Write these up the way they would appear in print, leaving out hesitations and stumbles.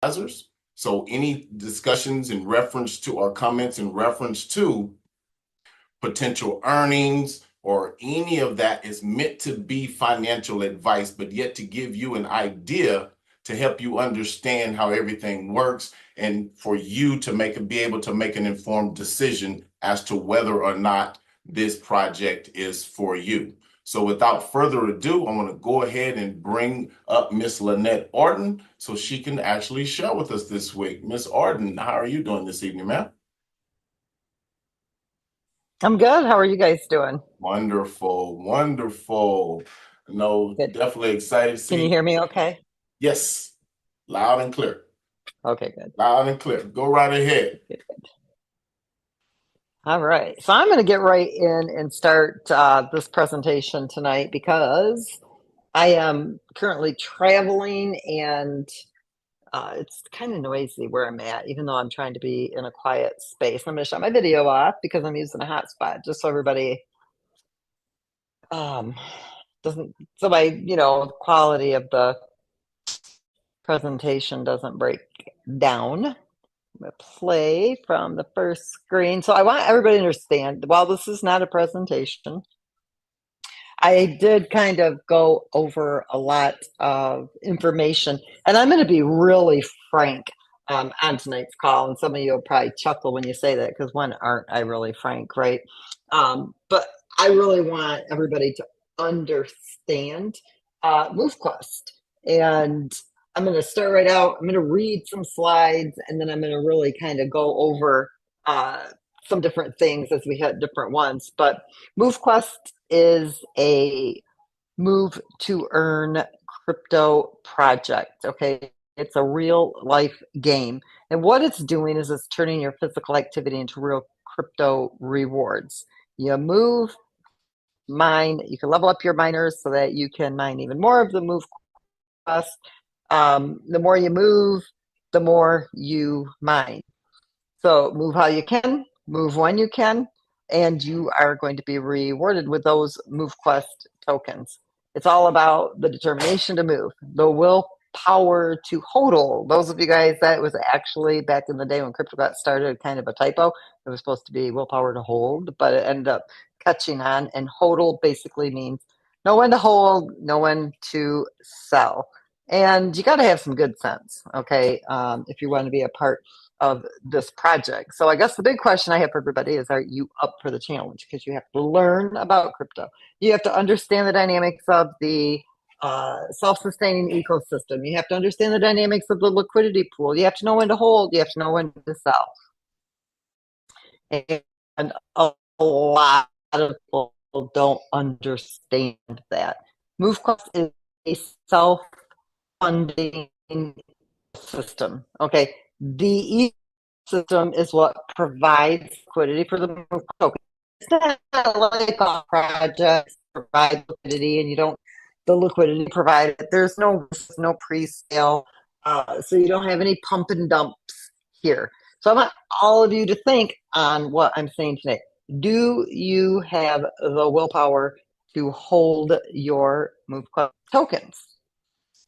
Trailblazers. So any discussions in reference to or comments in reference to potential earnings or any of that is meant to be financial advice, but yet to give you an idea to help you understand how everything works and for you to be able to make an informed decision as to whether or not this project is for you. So without further ado, I want to go ahead and bring up Miss Lynette Artin so she can actually share with us this week. Miss Artin, how are you doing this evening, ma'am? I'm good. How are you guys doing? Wonderful, wonderful. No, Good. definitely excited to Can you see. hear me okay? Yes, loud and clear. Okay, good. Loud and clear. Go right ahead. Good. All right. So I'm going to get right in and start this presentation tonight because I am currently traveling and it's kind of noisy where I'm at, even though I'm trying to be in a quiet space. I'm going to shut my video off because I'm using a hotspot just so everybody um, doesn't, so quality of the presentation doesn't break down. I'm going to play from the first screen. So I want everybody to understand, while this is not a presentation, I did kind of go over a lot of information, and I'm going to be really frank on tonight's call. And some of you will probably chuckle when you say that because when aren't I really frank, right? But I really want everybody to understand MoveQuest. And I'm going to start right out. I'm going to read some slides, and then I'm going to really kind of go over some different things as we hit different ones. But MoveQuest is a move to earn crypto project. Okay. It's a real life game. And what it's doing is it's turning your physical activity into real crypto rewards. You move, mine, you can level up your miners so that you can mine even more of the move quest. The more you move, the more you mine. So move how you can, move when you can, and you are going to be rewarded with those MoveQuest tokens. It's all about the determination to move, the willpower to hodl. Those of you guys, that was actually back in the day when crypto got started, kind of a typo. It was supposed to be willpower to hold, but it ended up catching on. And hodl basically means know when to hold, know when to sell. And you got to have some good sense, okay, if you want to be a part of this project. So I guess the big question I have for everybody is, are you up for the challenge? Because you have to learn about crypto. You have to understand the dynamics of the self-sustaining ecosystem. You have to understand the dynamics of the liquidity pool. You have to know when to hold. You have to know when to sell. And a lot of people don't understand that. MoveQuest is a self-funding system. Okay. The system is what provides liquidity for the move token. It's not like all projects provide liquidity and you don't, the liquidity provided. There's no pre-sale, so you don't have any pump and dumps here. So I want all of you to think on what I'm saying today. Do you have the willpower to hold your MoveQuest tokens?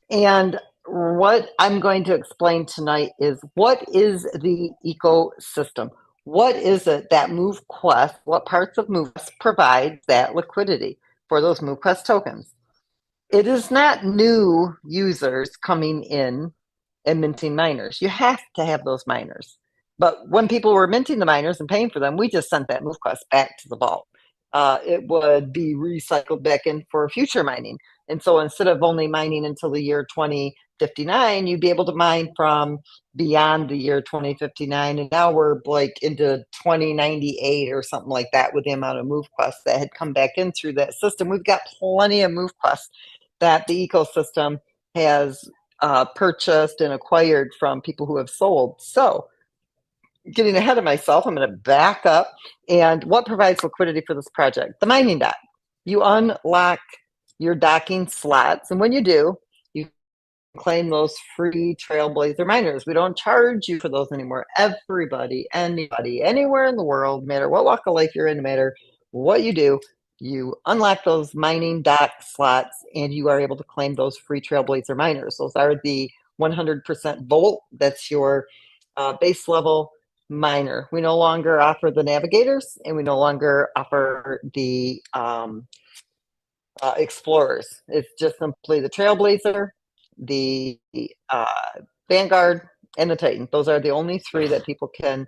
And what I'm going to explain tonight is, what is the ecosystem? What is it that MoveQuest, what parts of MoveQuest provide that liquidity for those MoveQuest tokens? It is not new users coming in and minting miners. You have to have those miners. But when people were minting the miners and paying for them, we just sent that MoveQuest back to the vault. It would be recycled back in for future mining. And so instead of only mining until the year 2059, you'd be able to mine from beyond the year 2059. And now we're like into 2098 or something like that with the amount of MoveQuest that had come back in through that system. We've got plenty of MoveQuest that the ecosystem has purchased and acquired from people who have sold. So getting ahead of myself, I'm going to back up. And what provides liquidity for this project? The mining dock. You unlock your docking slots. And when you do, you claim those free Trailblazer miners. We don't charge you for those anymore. Everybody, anybody, anywhere in the world, no matter what walk of life you're in, no matter what you do, you unlock those mining dock slots and you are able to claim those free Trailblazer miners. Those are the 100% volt. That's your base level miner. We no longer offer the navigators, and we no longer offer the explorers. It's just simply the Trailblazer, the Vanguard, and the Titan. Those are the only three that people can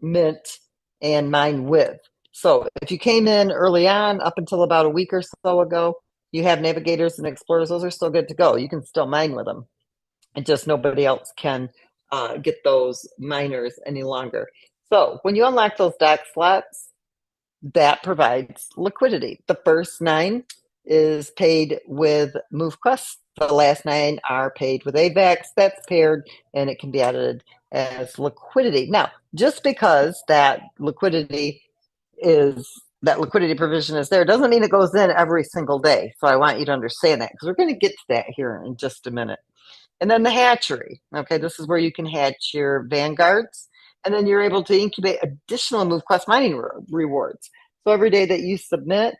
mint and mine with. So if you came in early on, up until about a week or so ago, you have navigators and explorers. Those are still good to go. You can still mine with them. And just nobody else can get those miners any longer. So when you unlock those DAC slots, that provides liquidity. The first 9 is paid with MoveQuest. The last 9 are paid with AVAX. That's paired, and it can be added as liquidity. Now, just because that liquidity provision is there doesn't mean it goes in every single day. So I want you to understand that, because we're going to get to that here in just a minute. And then the hatchery. Okay, this is where you can hatch your Vanguards, and then you're able to incubate additional MoveQuest mining rewards. So every day that you submit,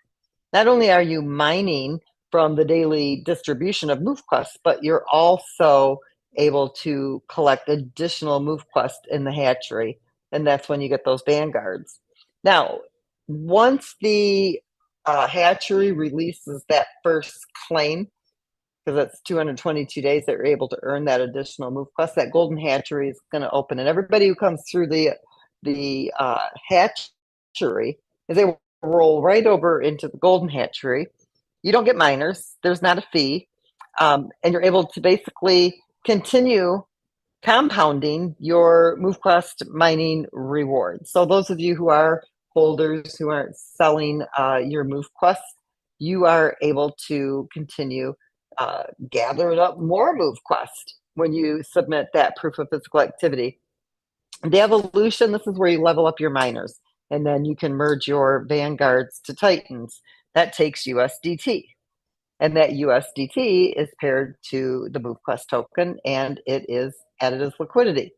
not only are you mining from the daily distribution of MoveQuest, but you're also able to collect additional MoveQuest in the hatchery, and that's when you get those Vanguards. Now, once the hatchery releases that first claim, because that's 222 days that you're able to earn that additional MoveQuest, that Golden Hatchery is going to open, and everybody who comes through the hatchery is able to roll right over into the Golden Hatchery. You don't get miners. There's not a fee. And you're able to basically continue compounding your MoveQuest mining rewards. So those of you who are holders who aren't selling your MoveQuest, you are able to continue gathering up more MoveQuest when you submit that proof of physical activity. The evolution, this is where you level up your miners, and then you can merge your Vanguards to Titans. That takes USDT, and that USDT is paired to the MoveQuest token, and it is added as liquidity.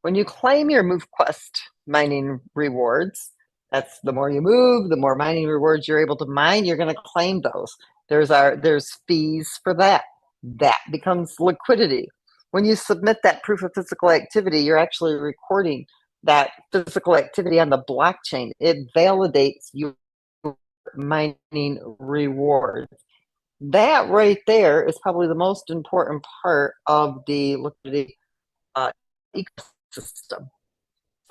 When you claim your MoveQuest mining rewards, that's the more you move, the more mining rewards you're able to mine, you're going to claim those. There's fees for that. That becomes liquidity. When you submit that proof of physical activity, you're actually recording that physical activity on the blockchain. It validates your mining rewards. That right there is probably the most important part of the liquidity ecosystem.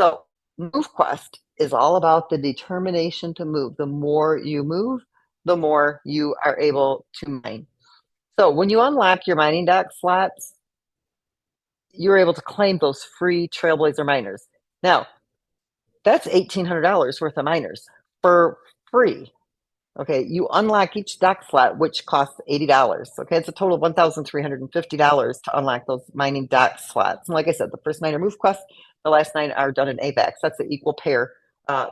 So MoveQuest is all about the determination to move. The more you move, the more you are able to mine. So when you unlock your mining DAC slots, you're able to claim those free Trailblazer miners. Now, that's $1,800 worth of miners for free. Okay, you unlock each DAC slot, which costs $80. Okay, it's a total of $1,350 to unlock those mining DAC slots. And like I said, the first 9 are MoveQuest, the last 9 are done in AVAX. That's the equal pair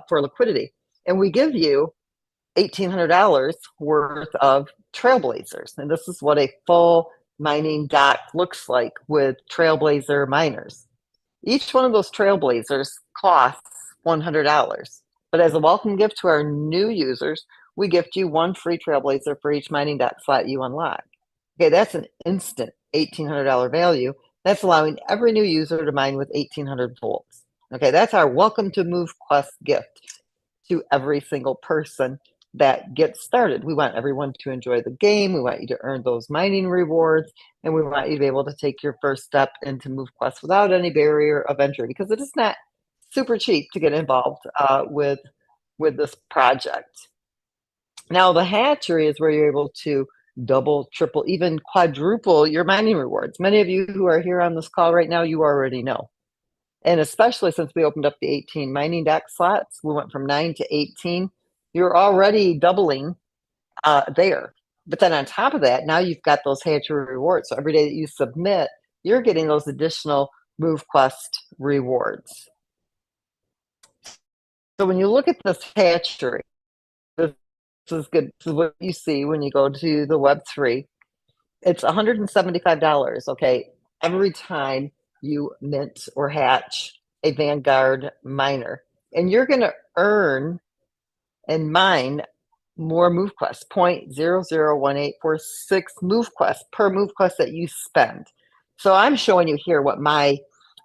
for liquidity. And we give you $1,800 worth of Trailblazers. And this is what a full mining DAC looks like with Trailblazer miners. Each one of those Trailblazers costs $100. But as a welcome gift to our new users, we gift you 1 free Trailblazer for each mining DAC slot you unlock. Okay, that's an instant $1,800 value. That's allowing every new user to mine with 1,800 volts. Okay, that's our welcome to MoveQuest gift to every single person that gets started. We want everyone to enjoy the game. We want you to earn those mining rewards, and we want you to be able to take your first step into MoveQuest without any barrier of entry, because it is not super cheap to get involved with this project. Now, the hatchery is where you're able to double, triple, even quadruple your mining rewards. Many of you who are here on this call right now, you already know. And especially since we opened up the 18 mining DAC slots, we went from 9 to 18. You're already doubling there. But then on top of that, now you've got those hatchery rewards. So every day that you submit, you're getting those additional MoveQuest rewards. So when you look at this hatchery, this is good. This is what you see when you go to the Web3. It's $175, okay, every time you mint or hatch a Vanguard miner. And you're going to earn and mine more MoveQuest, 0.001846 MoveQuest per MoveQuest that you spend. So I'm showing you here what my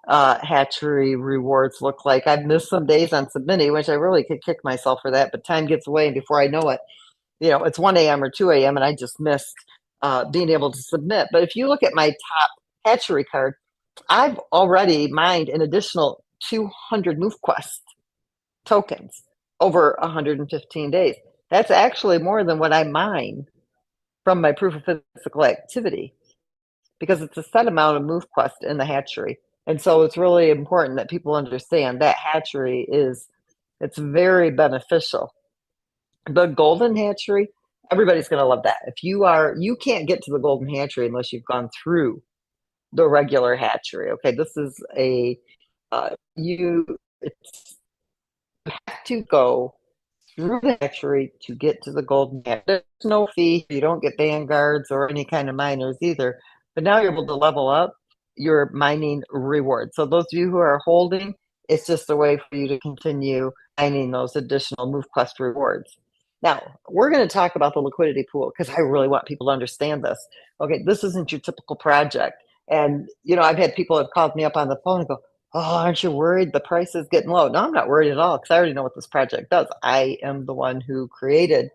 hatchery rewards look like. I've missed some days on submitting, which I really could kick myself for that, but time gets away, and before I know it, it's 1 a.m. or 2 a.m. and I just missed being able to submit. But if you look at my top hatchery card, I've already mined an additional 200 MoveQuest tokens over 115 days. That's actually more than what I mine from my proof of physical activity, because it's a set amount of MoveQuest in the hatchery. And so it's really important that people understand that hatchery it's very beneficial. The Golden Hatchery, everybody's going to love that. If you can't get to the Golden Hatchery unless you've gone through the regular hatchery. Okay, this is you have to go through the hatchery to get to the Golden Hatchery. There's no fee. You don't get Vanguards or any kind of miners either. But now you're able to level up your mining reward. So those of you who are holding, it's just a way for you to continue mining those additional MoveQuest rewards. Now, we're going to talk about the liquidity pool because I really want people to understand this. Okay, this isn't your typical project. And, I've had people have called me up on the phone and go, oh, aren't you worried the price is getting low? No, I'm not worried at all because I already know what this project does. I am the one who created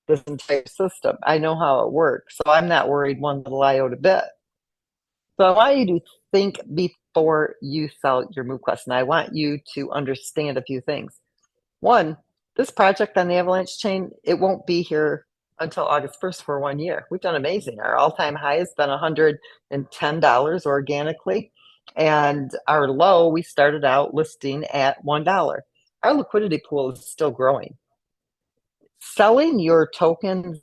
this entire system. I know how it works. So I'm not worried one little iota bit. So I want you to think before you sell your MoveQuest. And I want you to understand a few things. One, this project on the Avalanche chain, it won't be here until August 1st for 1 year. We've done amazing. Our all-time high has been $110 organically. And our low, we started out listing at $1. Our liquidity pool is still growing. Selling your tokens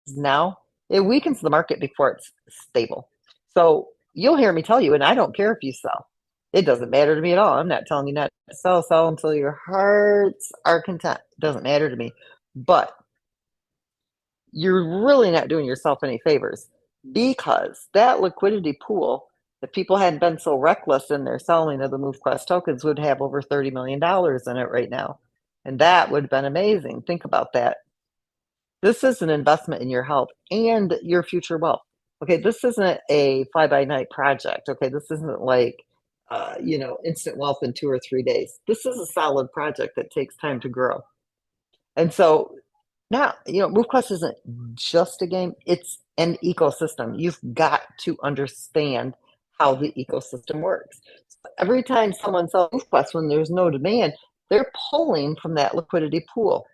now, it weakens the market before it's stable. So you'll hear me tell you, and I don't care if you sell. It doesn't matter to me at all. I'm not telling you not to sell until your hearts are content. It doesn't matter to me. But you're really not doing yourself any favors, because that liquidity pool, if people hadn't been so reckless in their selling of the MoveQuest tokens, would have over $30 million in it right now. And that would have been amazing. Think about that. This is an investment in your health and your future wealth. Okay, this isn't a fly-by-night project. Okay, this isn't like, instant wealth in 2 or 3 days. This is a solid project that takes time to grow. And so now, MoveQuest isn't just a game, it's an ecosystem. You've got to understand how the ecosystem works. Every time someone sells MoveQuest when there's no demand, they're pulling from that liquidity pool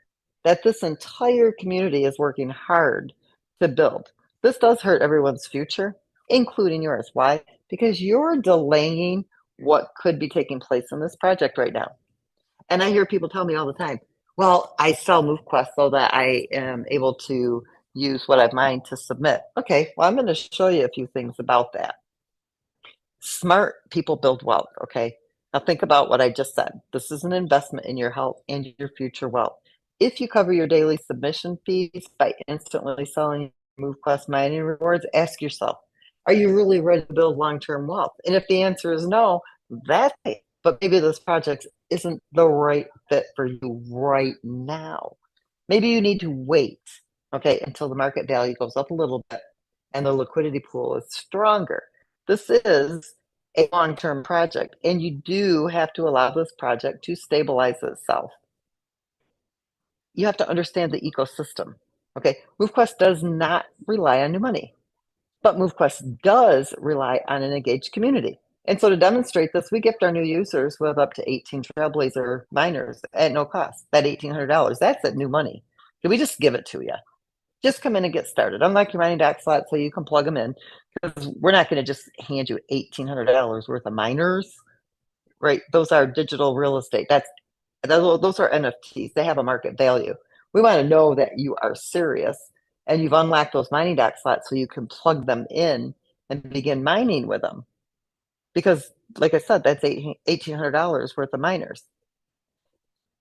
that this entire community is working hard to build. This does hurt everyone's future, including yours. Why? Because you're delaying what could be taking place in this project right now. And I hear people tell me all the time, well, I sell MoveQuest so that I am able to use what I've mined to submit. Okay, well, I'm going to show you a few things about that. Smart people build wealth, okay? Now think about what I just said. This is an investment in your health and your future wealth. If you cover your daily submission fees by instantly selling MoveQuest mining rewards, ask yourself, are you really ready to build long-term wealth? And if the answer is no, that's it. But maybe this project isn't the right fit for you right now. Maybe you need to wait, okay, until the market value goes up a little bit and the liquidity pool is stronger. This is a long-term project, and you do have to allow this project to stabilize itself. You have to understand the ecosystem. Okay, MoveQuest does not rely on new money, but MoveQuest does rely on an engaged community. And so to demonstrate this, we gift our new users with up to 18 Trailblazer miners at no cost. That $1,800, that's that new money. Can we just give it to you? Just come in and get started. Unlike your mining doc slot, so you can plug them in, because we're not going to just hand you $1,800 worth of miners, right? Those are digital real estate. Those are NFTs. They have a market value. We want to know that you are serious and you've unlocked those mining doc slots so you can plug them in and begin mining with them. Because, like I said, that's $1,800 worth of miners.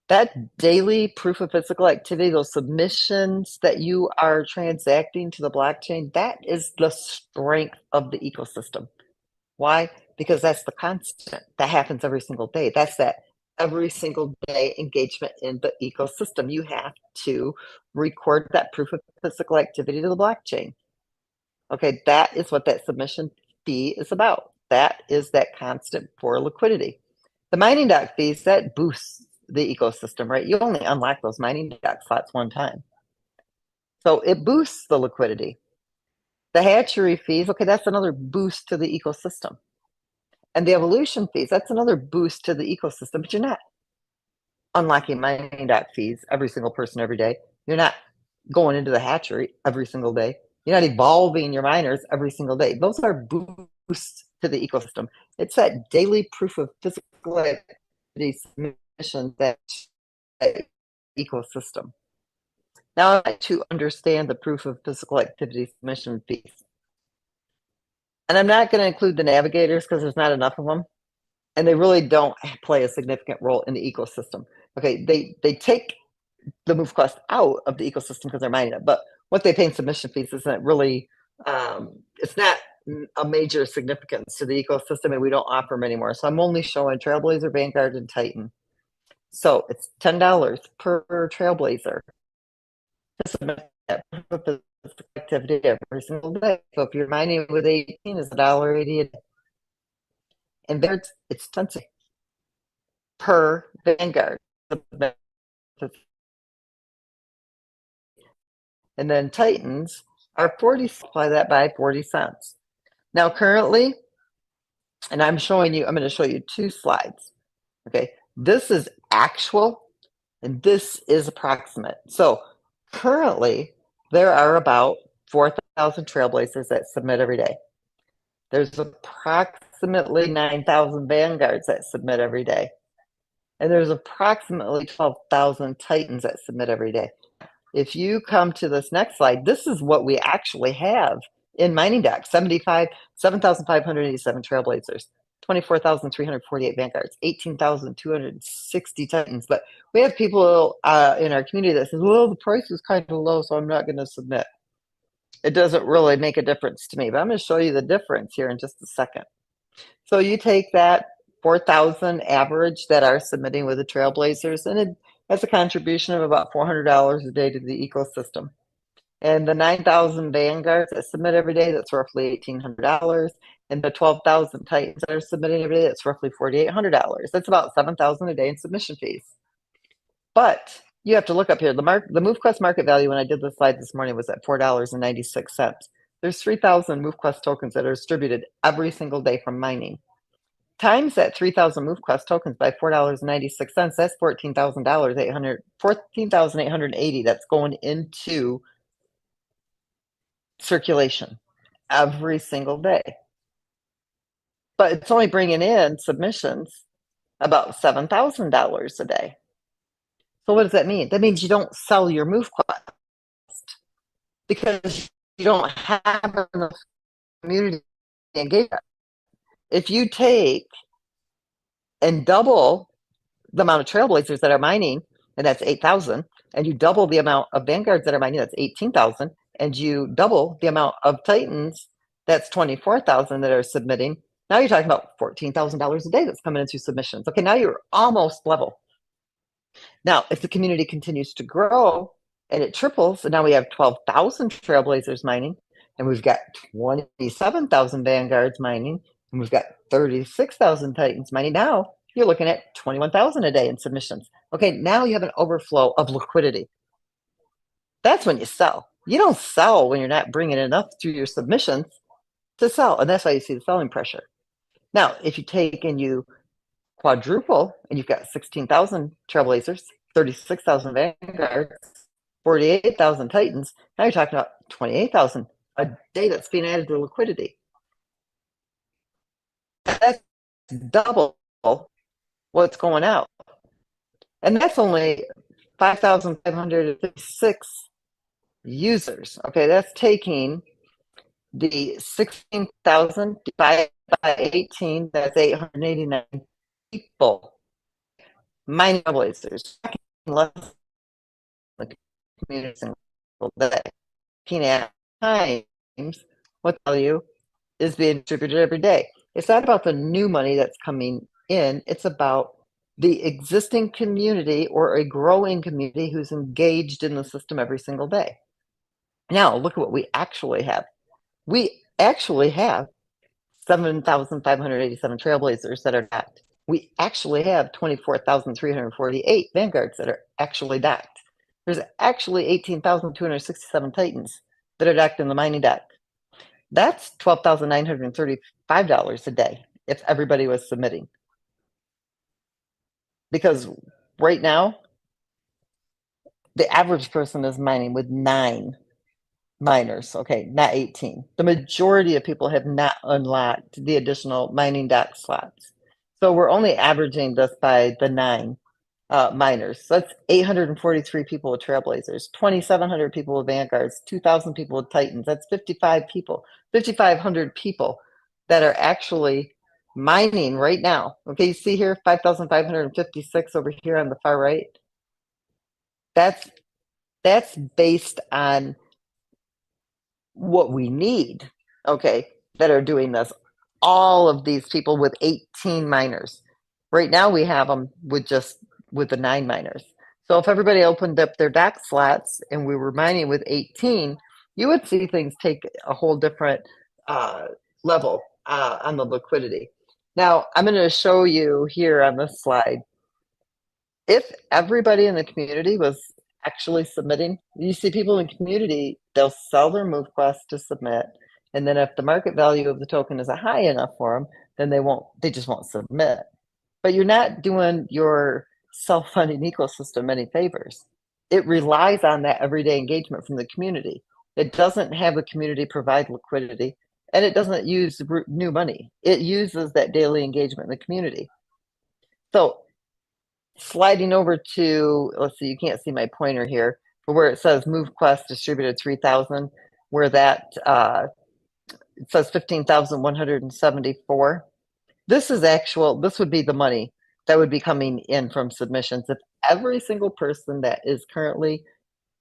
That daily proof of physical activity, those submissions that you are transacting to the blockchain, that is the strength of the ecosystem. Why? Because that's the constant. That happens every single day. That's that every single day engagement in the ecosystem. You have to record that proof of physical activity to the blockchain. Okay, that is what that submission fee is about. That is that constant for liquidity. The mining dock fees, that boosts the ecosystem, right? You only unlock those mining dock slots one time. So it boosts the liquidity. The hatchery fees, okay, that's another boost to the ecosystem. And the evolution fees, that's another boost to the ecosystem, but you're not unlocking mining dock fees every single person every day. You're not going into the hatchery every single day. You're not evolving your miners every single day. Those are boosts to the ecosystem. It's that daily proof of physical activity submission that ecosystem. Now I like to understand the proof of physical activity submission fees. And I'm not going to include the navigators because there's not enough of them. And they really don't play a significant role in the ecosystem. Okay, they take the MoveQuest out of the ecosystem because they're mining it, but what they pay in submission fees isn't really, it's not a major significance to the ecosystem, and we don't offer them anymore. So I'm only showing Trailblazer, Vanguard, and Titan. So it's $10 per Trailblazer to submit that activity every single day. So if you're mining with 18, it's $1.80 a day. And Vanguard, it's 10 per Vanguard. And then Titans are 40, multiply that by 40 cents. Now currently, and I'm going to show you two slides. Okay, this is actual and this is approximate. So currently, there are about 4,000 Trailblazers that submit every day. There's approximately 9,000 Vanguards that submit every day. And there's approximately 12,000 Titans that submit every day. If you come to this next slide, this is what we actually have in mining dock: 7,587 Trailblazers, 24,348 Vanguards, 18,260 Titans. But we have people in our community that says, well, the price is kind of low, so I'm not going to submit. It doesn't really make a difference to me, but I'm going to show you the difference here in just a second. So you take that 4,000 average that are submitting with the Trailblazers, and it has a contribution of about $400 a day to the ecosystem. And the 9,000 Vanguards that submit every day, that's roughly $1,800. And the 12,000 Titans that are submitting every day, that's roughly $4,800. That's about $7,000 a day in submission fees. But you have to look up here. The MoveQuest market value when I did this slide this morning was at $4.96. There's 3,000 MoveQuest tokens that are distributed every single day from mining. Times that 3,000 MoveQuest tokens by $4.96, that's $14,800, $14,880 that's going into circulation every single day. But it's only bringing in submissions about $7,000 a day. So what does that mean? That means you don't sell your MoveQuest because you don't have enough community engagement. If you take and double the amount of Trailblazers that are mining, and that's 8,000, and you double the amount of Vanguards that are mining, that's 18,000, and you double the amount of Titans, that's 24,000 that are submitting. Now you're talking about $14,000 a day that's coming in through submissions. Okay, now you're almost level. Now, if the community continues to grow and it triples, and now we have 12,000 Trailblazers mining, and we've got 27,000 Vanguards mining, and we've got 36,000 Titans mining. Now you're looking at 21,000 a day in submissions. Okay, now you have an overflow of liquidity. That's when you sell. You don't sell when you're not bringing enough through your submissions to sell, and that's why you see the selling pressure. Now, if you take and you quadruple, and you've got 16,000 Trailblazers, 36,000 Vanguards, 48,000 Titans, now you're talking about 28,000 a day that's being added to liquidity. That's double what's going out. And that's only 5,556 users. Okay, that's taking the 16,000 divided by 18, that's 889 people mining Trailblazers. Less than the community single day. Looking at times what value is being distributed every day. It's not about the new money that's coming in. It's about the existing community or a growing community who's engaged in the system every single day. Now, look at what we actually have. We actually have 7,587 Trailblazers that are docked. We actually have 24,348 Vanguards that are actually docked. There's actually 18,267 Titans that are docked in the mining dock. That's $12,935 a day if everybody was submitting. Because right now, the average person is mining with 9 miners, okay, not 18. The majority of people have not unlocked the additional mining dock slots. So we're only averaging this by the 9 miners. So that's 843 people with Trailblazers, 2,700 people with Vanguards, 2,000 people with Titans. That's 55 people, 5,500 people that are actually mining right now. Okay, you see here, 5,556 over here on the far right. That's based on what we need, okay, that are doing this. All of these people with 18 miners. Right now we have them with the 9 miners. So if everybody opened up their dock slots and we were mining with 18, you would see things take a whole different level on the liquidity. Now, I'm going to show you here on this slide, if everybody in the community was actually submitting, you see people in the community, they'll sell their MoveQuest to submit. And then if the market value of the token is high enough for them, then they just won't submit. But you're not doing your self-funding ecosystem any favors. It relies on that everyday engagement from the community. It doesn't have the community provide liquidity, and it doesn't use new money. It uses that daily engagement in the community. So sliding over to, let's see, you can't see my pointer here, but where it says MoveQuest distributed 3,000, where that it says 15,174. This would be the money that would be coming in from submissions. If every single person that is currently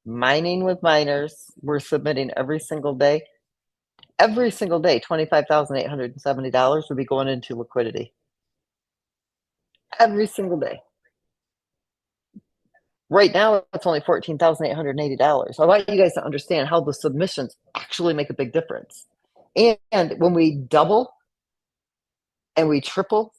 mining with miners were submitting every single day, $25,870 would be going into liquidity. Every single day. Right now, it's only $14,880. I want you guys to understand how the submissions actually make a big difference. And when we double and we triple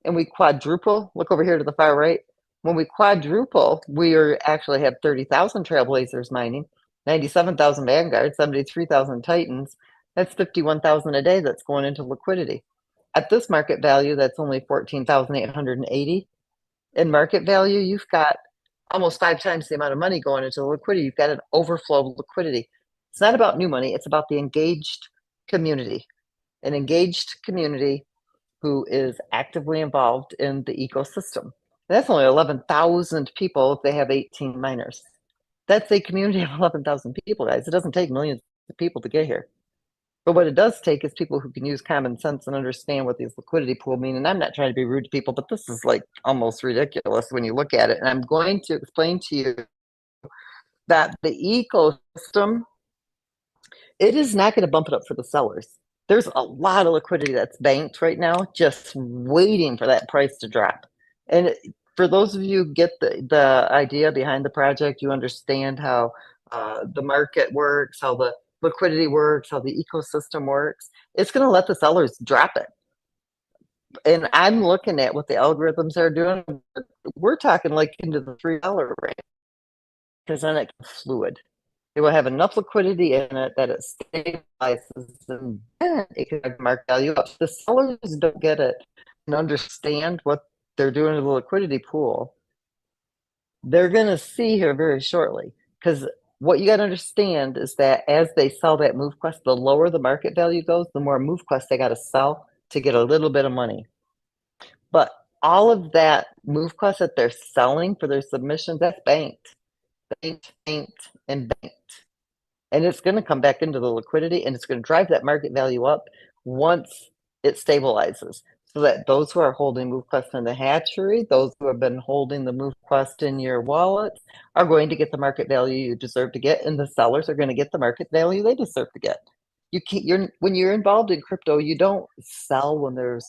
and we quadruple, look over here to the far right. When we quadruple, we actually have 30,000 Trailblazers mining, 97,000 Vanguards, 73,000 Titans. That's 51,000 a day that's going into liquidity. At this market value, that's only 14,880. In market value, you've got almost 5 times the amount of money going into liquidity. You've got an overflow of liquidity. It's not about new money. It's about the engaged community, an engaged community who is actively involved in the ecosystem. And that's only 11,000 people if they have 18 miners. That's a community of 11,000 people, guys. It doesn't take millions of people to get here. But what it does take is people who can use common sense and understand what these liquidity pool mean. And I'm not trying to be rude to people, but this is like almost ridiculous when you look at it. And I'm going to explain to you that the ecosystem, it is not going to bump it up for the sellers. There's a lot of liquidity that's banked right now, just waiting for that price to drop. And for those of you who get the idea behind the project, you understand how the market works, how the liquidity works, how the ecosystem works, it's going to let the sellers drop it. And I'm looking at what the algorithms are doing. We're talking like into the $3 range, because then it's fluid. It will have enough liquidity in it that it stabilizes, and then it can mark value up. The sellers don't get it and understand what they're doing to the liquidity pool. They're going to see here very shortly, because what you got to understand is that as they sell that MoveQuest, the lower the market value goes, the more MoveQuest they got to sell to get a little bit of money. But all of that MoveQuest that they're selling for their submissions, that's banked, banked, banked, and banked. And it's going to come back into the liquidity, and it's going to drive that market value up once it stabilizes. So that those who are holding MoveQuest in the hatchery, those who have been holding the MoveQuest in your wallet, are going to get the market value you deserve to get, and the sellers are going to get the market value they deserve to get. When you're involved in crypto, you don't sell when there's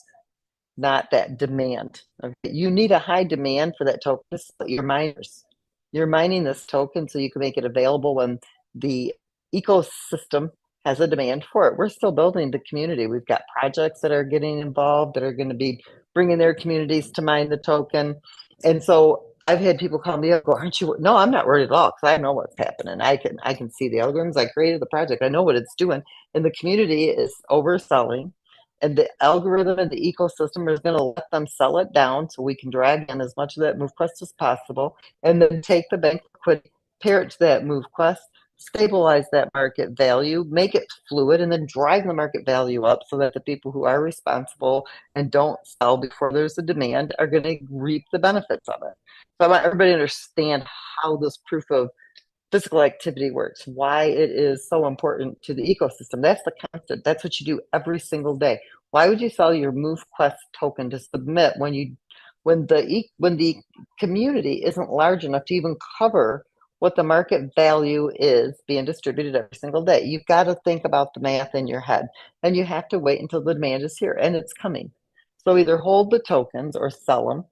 not that demand. Okay? You need a high demand for that token. You're miners. You're mining this token so you can make it available when the ecosystem has a demand for it. We're still building the community. We've got projects that are getting involved that are going to be bringing their communities to mine the token. And so I've had people call me up, go, aren't you? No, I'm not worried at all because I know what's happening. I can see the algorithms. I created the project. I know what it's doing. And the community is overselling. And the algorithm and the ecosystem is going to let them sell it down so we can drag in as much of that MoveQuest as possible and then take the bank liquidity, pair it to that MoveQuest, stabilize that market value, make it fluid, and then drive the market value up so that the people who are responsible and don't sell before there's a demand are going to reap the benefits of it. So I want everybody to understand how this proof of physical activity works, why it is so important to the ecosystem. That's the constant. That's what you do every single day. Why would you sell your MoveQuest token to submit when the community isn't large enough to even cover what the market value is being distributed every single day? You've got to think about the math in your head, and you have to wait until the demand is here, and it's coming. So either hold the tokens or sell them.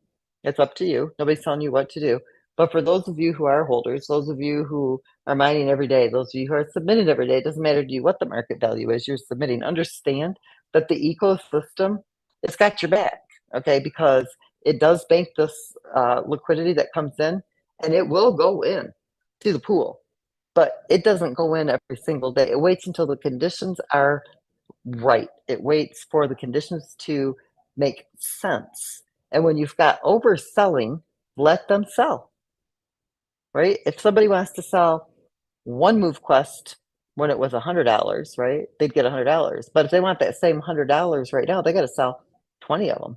It's up to you. Nobody's telling you what to do. But for those of you who are holders, those of you who are mining every day, those of you who are submitting every day, it doesn't matter to you what the market value is you're submitting. Understand that the ecosystem, it's got your back, okay? Because it does bank this liquidity that comes in, and it will go in to the pool. But it doesn't go in every single day. It waits until the conditions are right. It waits for the conditions to make sense. And when you've got overselling, let them sell. Right? If somebody wants to sell one MoveQuest when it was $100, right? They'd get $100. But if they want that same $100 right now, they got to sell 20 of them.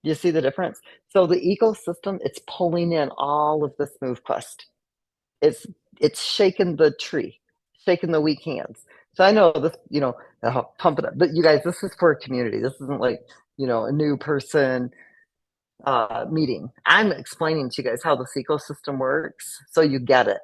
You see the difference? So the ecosystem, it's pulling in all of this MoveQuest. It's shaking the tree, shaking the weak hands. So I know this, pump it up. But you guys, this is for a community. This isn't like, a new person meeting. I'm explaining to you guys how this ecosystem works so you get it,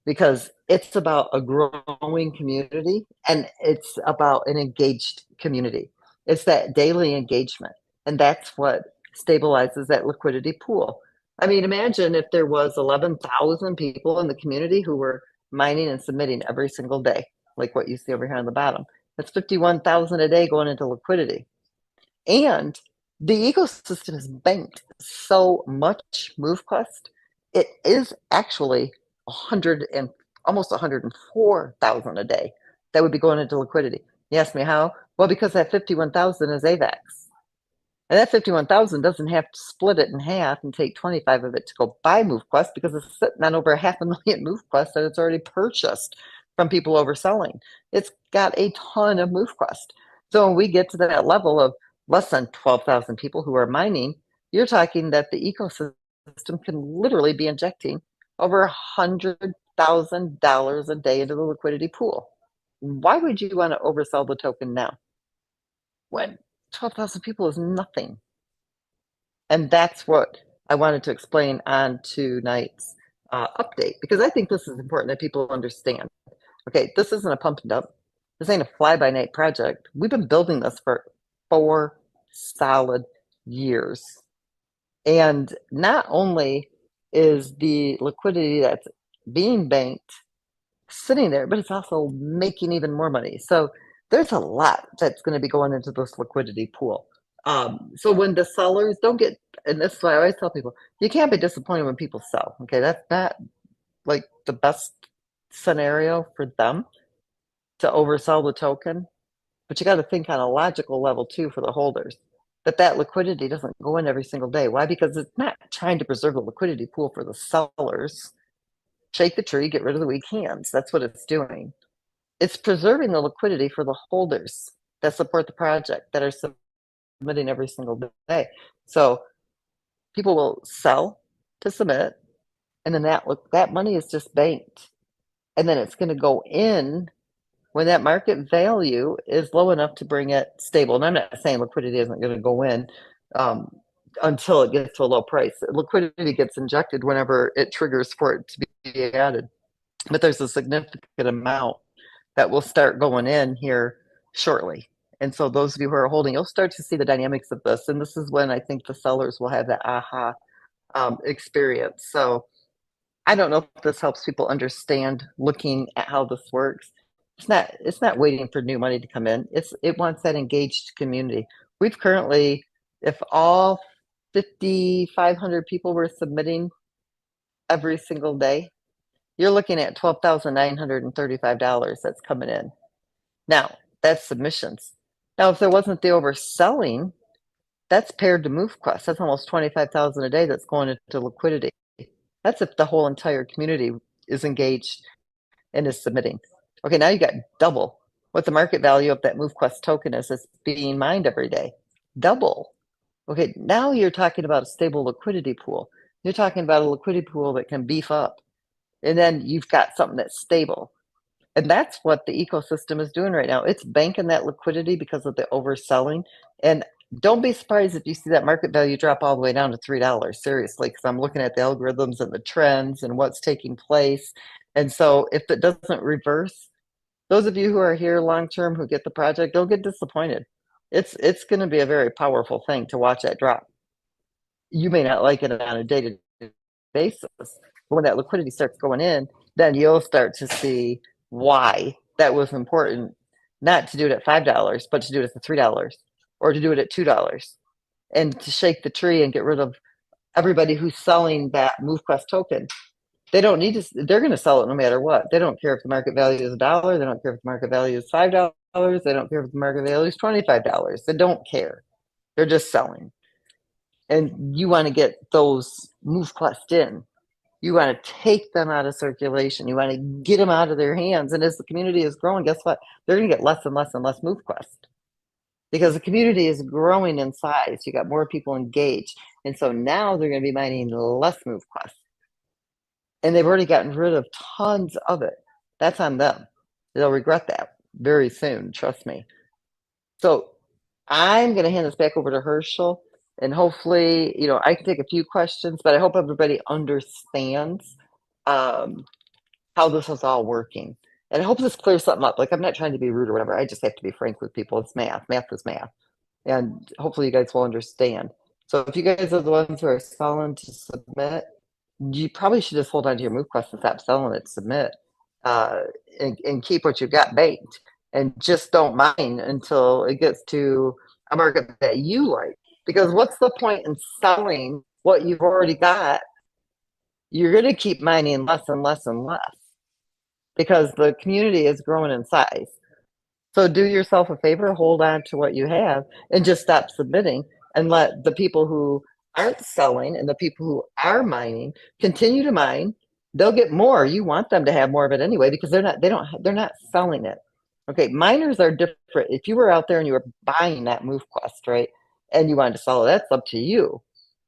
because it's about a growing community and it's about an engaged community. It's that daily engagement, and that's what stabilizes that liquidity pool. I mean, imagine if there was 11,000 people in the community who were mining and submitting every single day, like what you see over here on the bottom. That's 51,000 a day going into liquidity. And the ecosystem is banked so much MoveQuest, it is actually 100 and almost 104,000 a day that would be going into liquidity. You ask me how? Well, because that 51,000 is AVAX. And that 51,000 doesn't have to split it in half and take 25 of it to go buy MoveQuest, because it's sitting on over 500,000 MoveQuest that it's already purchased from people overselling. It's got a ton of MoveQuest. So when we get to that level of less than 12,000 people who are mining, you're talking that the ecosystem can literally be injecting over $100,000 a day into the liquidity pool. Why would you want to oversell the token now when 12,000 people is nothing? And that's what I wanted to explain on tonight's update, because I think this is important that people understand. Okay, this isn't a pump and dump. This ain't a fly-by-night project. We've been building this for 4 solid years. And not only is the liquidity that's being banked sitting there, but it's also making even more money. So there's a lot that's going to be going into this liquidity pool. So when the sellers don't get, and this is why I always tell people, you can't be disappointed when people sell. Okay, that's not like the best scenario for them to oversell the token. But you got to think on a logical level too for the holders, that liquidity doesn't go in every single day. Why? Because it's not trying to preserve the liquidity pool for the sellers. Shake the tree, get rid of the weak hands. That's what it's doing. It's preserving the liquidity for the holders that support the project, that are submitting every single day. So people will sell to submit, and then that money is just banked, and then it's going to go in when that market value is low enough to bring it stable. And I'm not saying liquidity isn't going to go in until it gets to a low price. Liquidity gets injected whenever it triggers for it to be added. But there's a significant amount that will start going in here shortly. And so those of you who are holding, you'll start to see the dynamics of this. And this is when I think the sellers will have that aha experience. So I don't know if this helps people understand looking at how this works. It's not waiting for new money to come in. It wants that engaged community. We've currently, if all 5,500 people were submitting every single day, you're looking at $12,935 that's coming in. Now, that's submissions. Now, if there wasn't the overselling, that's paired to MoveQuest. That's almost 25,000 a day that's going into liquidity. That's if the whole entire community is engaged and is submitting. Okay, now you got double what the market value of that MoveQuest token is that's being mined every day. Double. Okay, now you're talking about a stable liquidity pool. You're talking about a liquidity pool that can beef up. And then you've got something that's stable. And that's what the ecosystem is doing right now. It's banking that liquidity because of the overselling. And don't be surprised if you see that market value drop all the way down to $3, seriously, because I'm looking at the algorithms and the trends and what's taking place. And so if it doesn't reverse, those of you who are here long term who get the project, they'll get disappointed. It's going to be a very powerful thing to watch that drop. You may not like it on a day-to-day basis, but when that liquidity starts going in, then you'll start to see why that was important, not to do it at $5, but to do it at $3 or to do it at $2 and to shake the tree and get rid of everybody who's selling that MoveQuest token. They don't need to, they're going to sell it no matter what. They don't care if the market value is $1. They don't care if the market value is $5. They don't care if the market value is $25. They don't care. They're just selling. And you want to get those MoveQuest in. You want to take them out of circulation. You want to get them out of their hands. And as the community is growing, guess what? They're going to get less and less and less MoveQuest because the community is growing in size. You got more people engaged. And so now they're going to be mining less MoveQuest. And they've already gotten rid of tons of it. That's on them. They'll regret that very soon, trust me. So I'm going to hand this back over to Herschel. And hopefully, I can take a few questions, but I hope everybody understands how this is all working. And I hope this clears something up. Like, I'm not trying to be rude or whatever. I just have to be frank with people. It's math. Math is math. And hopefully you guys will understand. So if you guys are the ones who are selling to submit, you probably should just hold on to your MoveQuest and stop selling it, submit, and keep what you've got banked. And just don't mine until it gets to a market that you like. Because what's the point in selling what you've already got? You're going to keep mining less and less and less because the community is growing in size. So do yourself a favor, hold on to what you have and just stop submitting and let the people who aren't selling and the people who are mining continue to mine. They'll get more. You want them to have more of it anyway because they're not selling it. Okay, miners are different. If you were out there and you were buying that MoveQuest, right, and you wanted to sell it, that's up to you.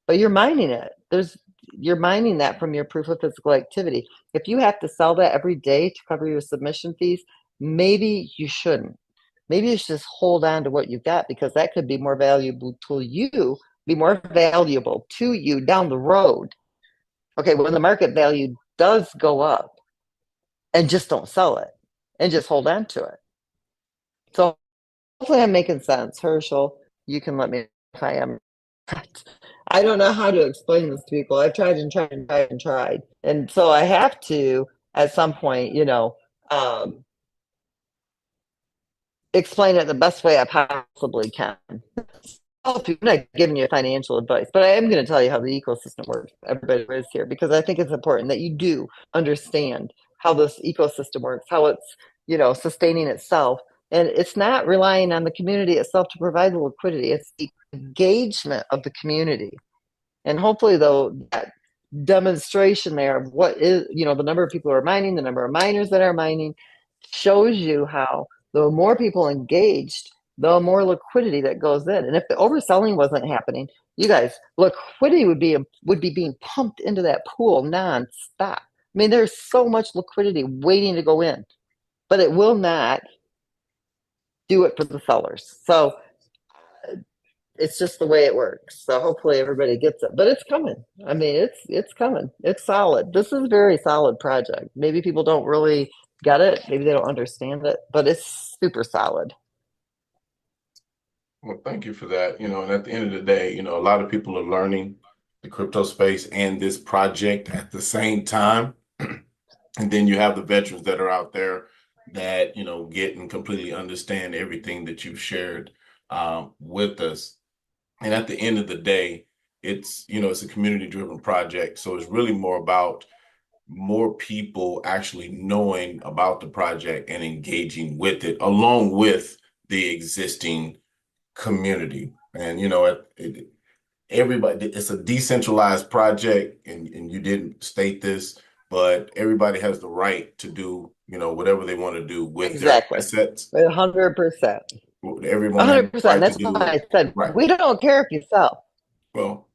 But you're mining it. You're mining that from your proof of physical activity. If you have to sell that every day to cover your submission fees, maybe you shouldn't. Maybe you should just hold on to what you've got because that could be more valuable to you, down the road. Okay, when the market value does go up, and just don't sell it and just hold on to it. So hopefully I'm making sense. Herschel, you can let me know if I am. I don't know how to explain this to people. I've tried and tried and tried and tried. And so I have to, at some point, explain it the best way I possibly can. I'm not giving you financial advice, but I am going to tell you how the ecosystem works. Everybody is here because I think it's important that you do understand how this ecosystem works, how it's, sustaining itself. And it's not relying on the community itself to provide the liquidity. It's the engagement of the community. And hopefully, though, that demonstration there of what is, the number of people who are mining, the number of miners that are mining, shows you how the more people engaged, the more liquidity that goes in. And if the overselling wasn't happening, you guys, liquidity would be being pumped into that pool nonstop. I mean, there's so much liquidity waiting to go in, but it will not do it for the sellers. So it's just the way it works. So hopefully everybody gets it, but it's coming. I mean, it's coming. It's solid. This is a very solid project. Maybe people don't really get it. Maybe they don't understand it, but it's super solid. Well, thank you for that. And at the end of the day, a lot of people are learning the crypto space and this project at the same time. And then you have the veterans that are out there that, get and completely understand everything that you've shared with us. And at the end of the day, it's a community-driven project. So it's really more about more people actually knowing about the project and engaging with it, along with the existing community. And, everybody, it's a decentralized project, and you didn't state this, but everybody has the right to do, whatever they want to do with their Exactly. assets. 100%. Everyone has the 100%. right to That's why do I said right. we don't care if you sell. Well,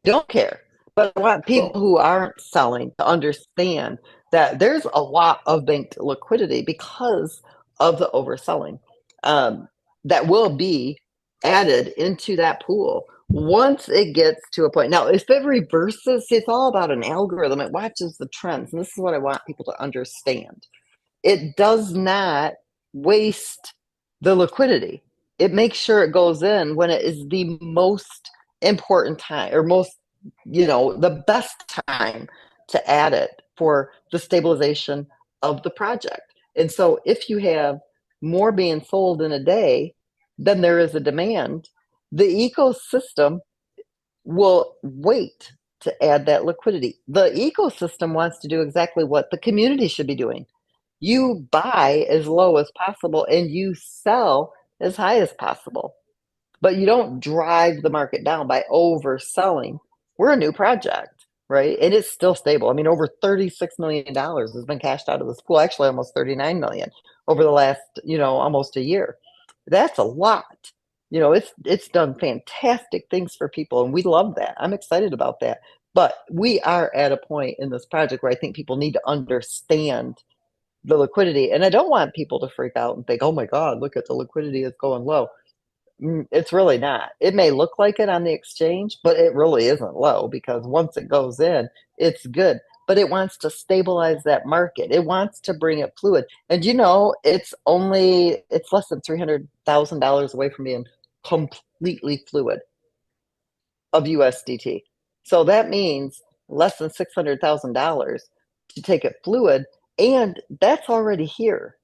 Don't care. But I want people well, who aren't selling to understand that there's a lot of banked liquidity because of the overselling that will be added into that pool once it gets to a point. Now, if it reverses, it's all about an algorithm. It watches the trends. And this is what I want people to understand. It does not waste the liquidity. It makes sure it goes in when it is the most important time or the best time to add it for the stabilization of the project. And so if you have more being sold in a day than there is a demand, the ecosystem will wait to add that liquidity. The ecosystem wants to do exactly what the community should be doing. You buy as low as possible and you sell as high as possible, but you don't drive the market down by overselling. We're a new project, right? And it's still stable. I mean, over $36 million has been cashed out of this pool, actually almost 39 million over the last, almost a year. That's a lot. It's done fantastic things for people, and we love that. I'm excited about that. But we are at a point in this project where I think people need to understand the liquidity. And I don't want people to freak out and think, oh my God, look at the liquidity is going low. It's really not. It may look like it on the exchange, but it really isn't low because once it goes in, it's good. But it wants to stabilize that market. It wants to bring it fluid. And it's less than $300,000 away from being completely fluid of USDT. So that means less than $600,000 to take it fluid. And that's already here.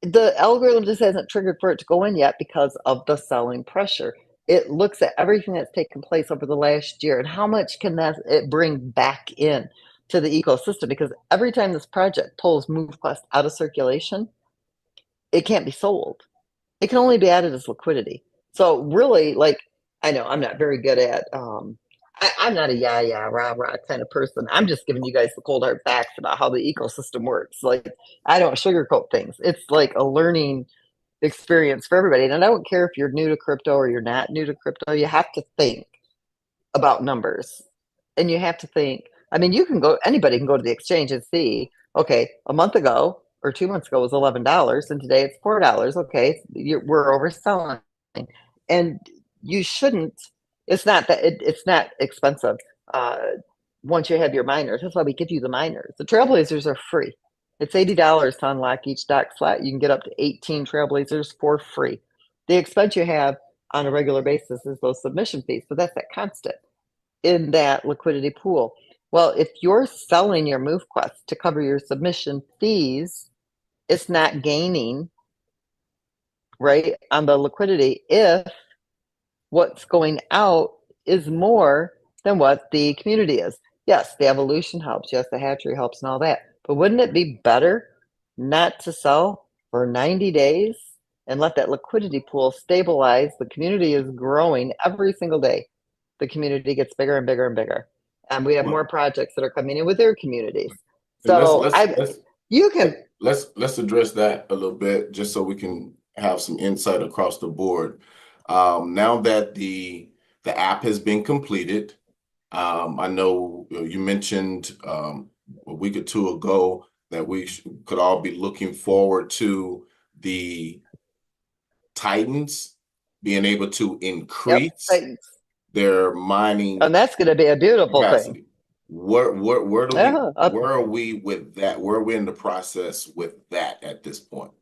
The algorithm just hasn't triggered for it to go in yet because of the selling pressure. It looks at everything that's taken place over the last year and how much can it bring back in to the ecosystem, because every time this project pulls MoveQuest out of circulation, it can't be sold. It can only be added as liquidity. So really, like, I know I'm not very good at I'm not a rah rah kind of person. I'm just giving you guys the cold hard facts about how the ecosystem works. Like, I don't sugarcoat things. It's like a learning experience for everybody. And I don't care if you're new to crypto or you're not new to crypto, you have to think about numbers. And you have to think, I mean, anybody can go to the exchange and see, okay, a month ago or 2 months ago was $11 and today it's $4. Okay, we're overselling. And you shouldn't, it's not expensive once you have your miners. That's why we give you the miners. The Trailblazers are free. It's $80 to unlock each dock slot. You can get up to 18 Trailblazers for free. The expense you have on a regular basis is those submission fees, but that's that constant in that liquidity pool. Well, if you're selling your MoveQuest to cover your submission fees, it's not gaining, right, on the liquidity if what's going out is more than what the community is. Yes, the evolution helps. Yes, the hatchery helps and all that. But wouldn't it be better not to sell for 90 days and let that liquidity pool stabilize? The community is growing every single day. The community gets bigger and bigger and bigger. And we have more well, projects that are coming in with their communities. and So you can. let's address that a little bit, just so we can have some insight across the board. Now that the app has been completed, I know you mentioned a week or two ago that we could all be looking forward to the Titans being able to Yep. increase their mining And that's going to be a beautiful thing. capacity. Where do we Yeah, where are we with that? Where are we in the process with that at this point?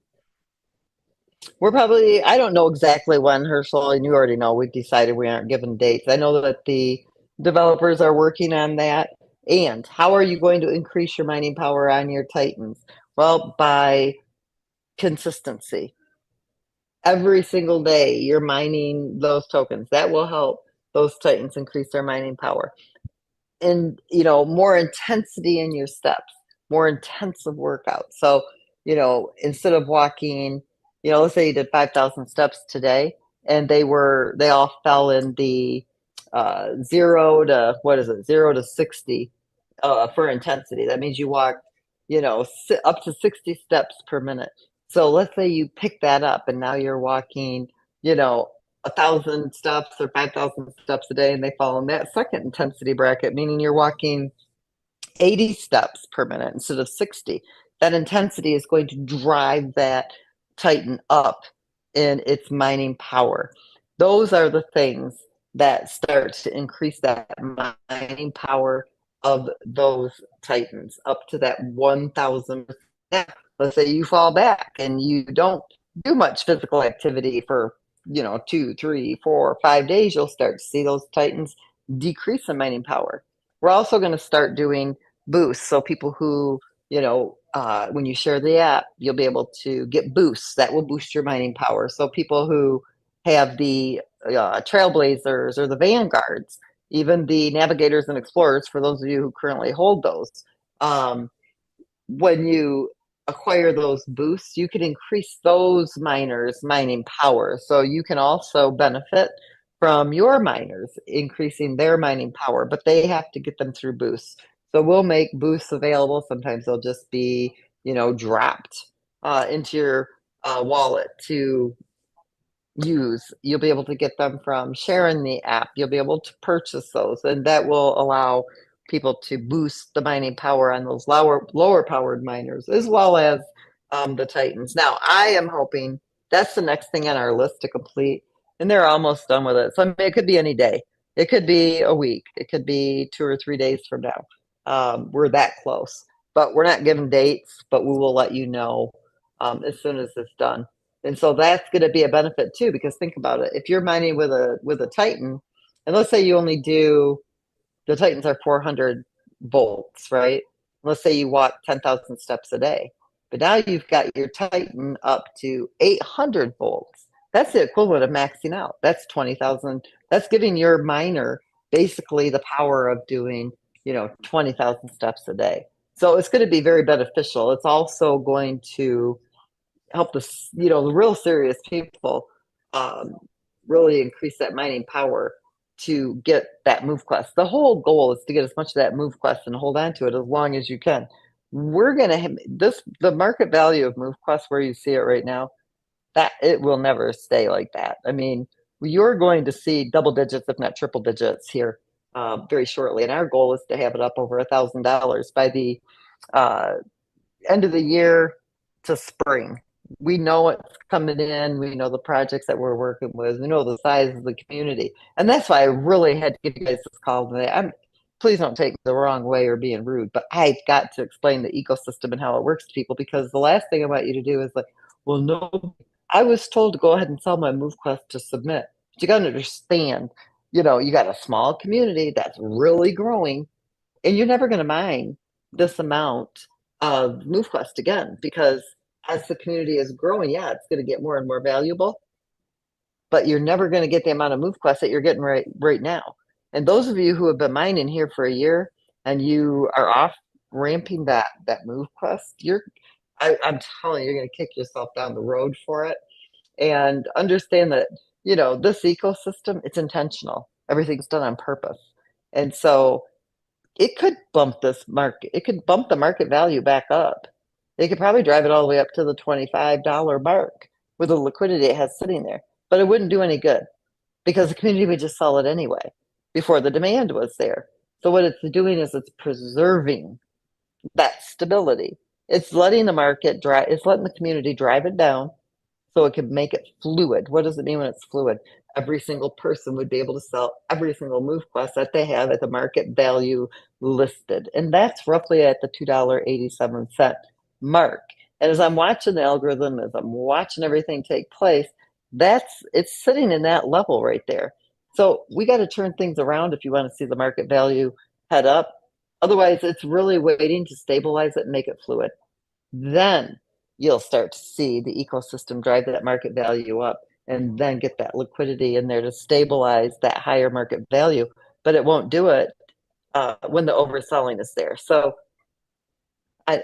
I don't know exactly when, Herschel, and you already know we've decided we aren't giving dates. I know that the developers are working on that. And how are you going to increase your mining power on your Titans? Well, by consistency. Every single day you're mining those tokens. That will help those Titans increase their mining power. And, more intensity in your steps, more intensive workouts. So, instead of walking, let's say you did 5,000 steps today and they all fell in the 0 to 60 for intensity. That means you walk, up to 60 steps per minute. So let's say you pick that up and now you're walking, 1,000 steps or 5,000 steps a day, and they fall in that second intensity bracket, meaning you're walking 80 steps per minute instead of 60. That intensity is going to drive that Titan up in its mining power. Those are the things that start to increase that mining power of those Titans up to that 1,000%. Let's say you fall back and you don't do much physical activity for 2, 3, 4, 5 days, you'll start to see those Titans decrease in mining power. We're also going to start doing boosts. So people who, when you share the app, you'll be able to get boosts that will boost your mining power. So people who have the Trailblazers or the Vanguards, even the Navigators and Explorers, for those of you who currently hold those, when you acquire those boosts, you can increase those miners' mining power. So you can also benefit from your miners increasing their mining power, but they have to get them through boosts. So we'll make boosts available. Sometimes they'll just be, dropped into your wallet to use. You'll be able to get them from sharing the app. You'll be able to purchase those, and that will allow people to boost the mining power on those lower powered miners, as well as the Titans. Now, I am hoping that's the next thing on our list to complete, and they're almost done with it. So I mean, it could be any day. It could be a week. It could be 2 or 3 days from now. We're that close, but we're not giving dates, but we will let you know as soon as it's done. And so that's going to be a benefit too, because think about it. If you're mining with a Titan, and let's say you only do, the Titans are 400 volts, right? Let's say you walk 10,000 steps a day, but now you've got your Titan up to 800 volts. That's the equivalent of maxing out. That's 20,000. That's giving your miner basically the power of doing, 20,000 steps a day. So it's going to be very beneficial. It's also going to help the real serious people really increase that mining power to get that MoveQuest. The whole goal is to get as much of that MoveQuest and hold on to it as long as you can. We're going to have the market value of MoveQuest where you see it right now, that it will never stay like that. I mean, you're going to see double digits, if not triple digits here very shortly. And our goal is to have it up over $1,000 by the end of the year to spring. We know what's coming in. We know the projects that we're working with. We know the size of the community. And that's why I really had to give you guys this call today. Please don't take it the wrong way or being rude, but I've got to explain the ecosystem and how it works to people, because the last thing I want you to do is like, well, no, I was told to go ahead and sell my MoveQuest to submit. But you got to understand, you got a small community that's really growing, and you're never going to mine this amount of MoveQuest again, because as the community is growing, yeah, it's going to get more and more valuable, but you're never going to get the amount of MoveQuest that you're getting right now. And those of you who have been mining here for a year and you are off ramping that MoveQuest, I'm telling you, you're going to kick yourself down the road for it. And understand that, this ecosystem, it's intentional. Everything's done on purpose. And so it could bump this market. It could bump the market value back up. They could probably drive it all the way up to the $25 mark with the liquidity it has sitting there. But it wouldn't do any good because the community would just sell it anyway before the demand was there. So what it's doing is it's preserving that stability. It's letting the market drive, it's letting the community drive it down so it can make it fluid. What does it mean when it's fluid? Every single person would be able to sell every single MoveQuest that they have at the market value listed. And that's roughly at the $2.87 mark. And as I'm watching the algorithm, as I'm watching everything take place, it's sitting in that level right there. So we got to turn things around if you want to see the market value head up. Otherwise, it's really waiting to stabilize it and make it fluid. Then you'll start to see the ecosystem drive that market value up and then get that liquidity in there to stabilize that higher market value. But it won't do it when the overselling is there. So I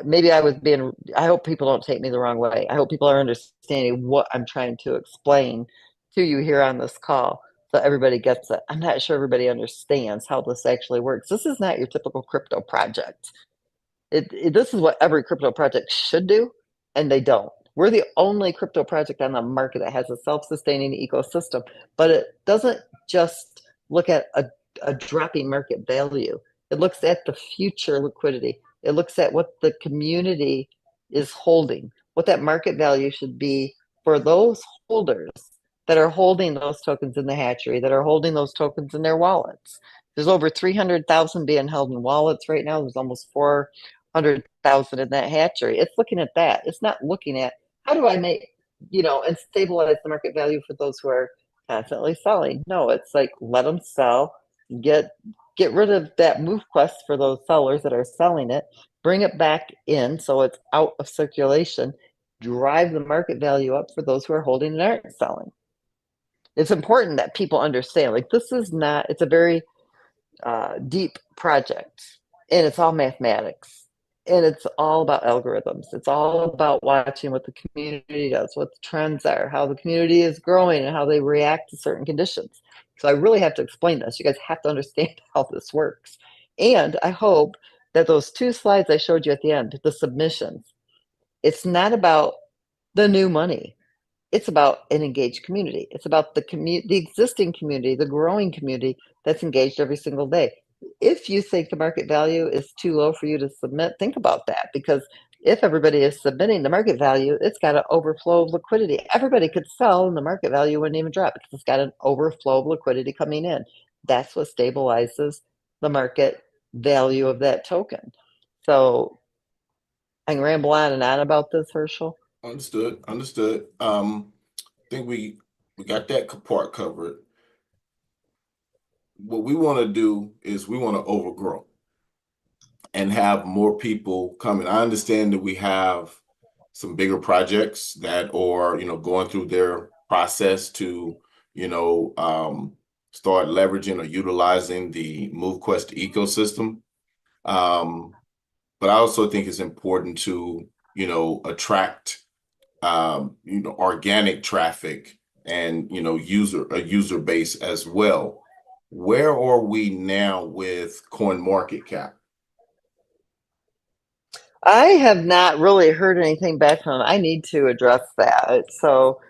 maybe I was being, I hope people don't take me the wrong way. I hope people are understanding what I'm trying to explain to you here on this call so everybody gets it. I'm not sure everybody understands how this actually works. This is not your typical crypto project. This is what every crypto project should do, and they don't. We're the only crypto project on the market that has a self-sustaining ecosystem, but it doesn't just look at a dropping market value. It looks at the future liquidity. It looks at what the community is holding, what that market value should be for those holders that are holding those tokens in the hatchery, that are holding those tokens in their wallets. There's over 300,000 being held in wallets right now. There's almost 400,000 in that hatchery. It's looking at that. It's not looking at how do I make, and stabilize the market value for those who are constantly selling. No, it's like let them sell, get rid of that MoveQuest for those sellers that are selling it, bring it back in so it's out of circulation, drive the market value up for those who are holding and aren't selling. It's important that people understand, like, this is not, it's a very deep project, and it's all mathematics, and it's all about algorithms. It's all about watching what the community does, what the trends are, how the community is growing, and how they react to certain conditions. So I really have to explain this. You guys have to understand how this works. And I hope that those 2 slides I showed you at the end, the submissions, it's not about the new money. It's about an engaged community. It's about the existing community, the growing community that's engaged every single day. If you think the market value is too low for you to submit, think about that, because if everybody is submitting the market value, it's got an overflow of liquidity. Everybody could sell and the market value wouldn't even drop because it's got an overflow of liquidity coming in. That's what stabilizes the market value of that token. So I can ramble on and on about this, Herschel. Understood. I think we got that part covered. What we want to do is we want to overgrow and have more people come in. I understand that we have some bigger projects that are, going through their process to, start leveraging or utilizing the MoveQuest ecosystem. But I also think it's important to, attract, organic traffic and, user base as well. Where are we now with CoinMarketCap? I have not really heard anything back from them. I need to address that. So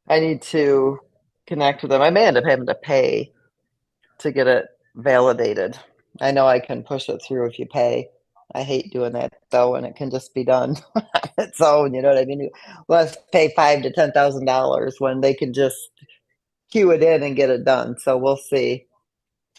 I need to connect with them. I may end up having to pay to get it validated. I know I can push it through if you pay. I hate doing that though, and it can just be done on its own. You know what I mean? Let's pay $5,000 to $10,000 when they can just queue it in and get it done. So we'll see.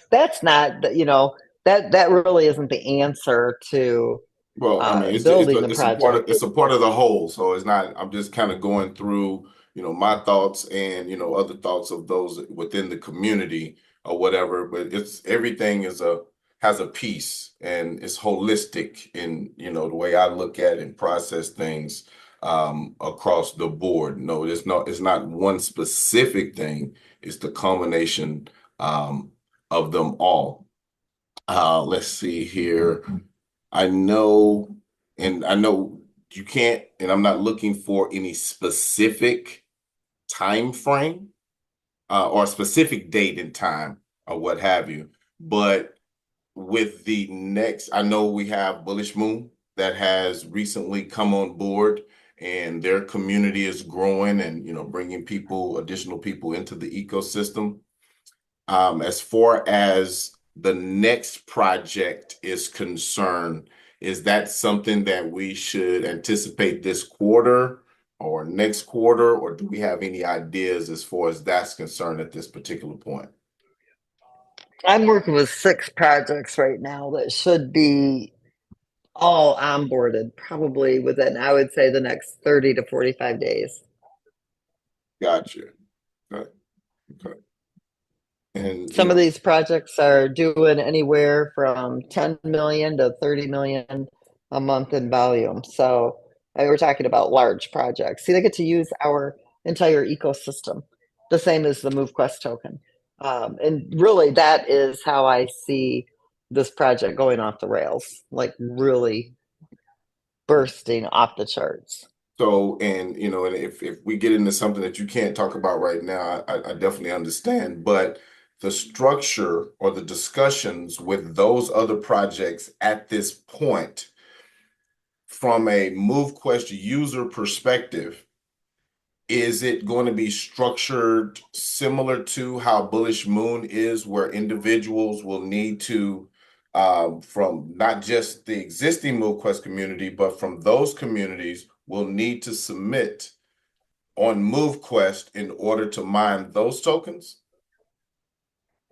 That's not, that really isn't the answer to Well, I mean, building the project. it's a part of the whole. So it's not, I'm just kind of going through, my thoughts and, other thoughts of those within the community or whatever, but it's everything has a piece and it's holistic in, the way I look at and process things across the board. No, it's not one specific thing. It's the combination of them all. Let's see here. I know you can't, and I'm not looking for any specific time frame or specific date and time or what have you. But with the next, I know we have Bullish Moon that has recently come on board, and their community is growing and bringing additional people into the ecosystem. As far as the next project is concerned, is that something that we should anticipate this quarter or next quarter, or do we have any ideas as far as that's concerned at this particular point? I'm working with 6 projects right now that should be all onboarded probably within, I would say, the next 30 to 45 days. Gotcha. Okay. And some of these projects are doing anywhere from 10 million to 30 million a month in volume. So I mean, we're talking about large projects. See, they get to use our entire ecosystem, the same as the MoveQuest token. And really, that is how I see this project going off the rails, like really bursting off the charts. So, and and if we get into something that you can't talk about right now, I definitely understand. But the structure or the discussions with those other projects at this point, from a MoveQuest user perspective, is it going to be structured similar to how Bullish Moon is, where individuals will need to, from not just the existing MoveQuest community, but from those communities, will need to submit on MoveQuest in order to mine those tokens?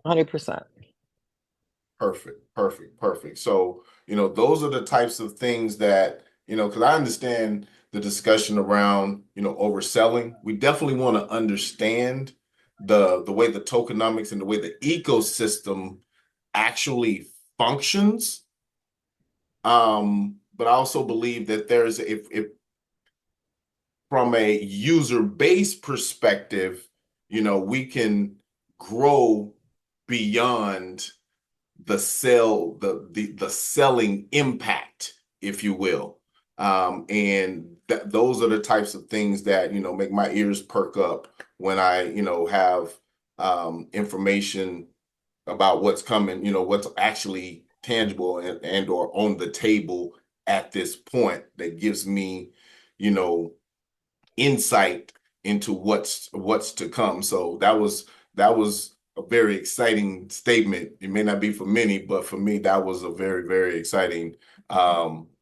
100%. Perfect, perfect, perfect. So, those are the types of things that, because I understand the discussion around, overselling. We definitely want to understand the way the tokenomics and the way the ecosystem actually functions. But I also believe that there's, if from a user base perspective, we can grow beyond the selling impact, if you will. And those are the types of things that, make my ears perk up when I, have information about what's coming, what's actually tangible and or on the table at this point that gives me, insight into what's to come. So that was a very exciting statement. It may not be for many, but for me, that was a very, very exciting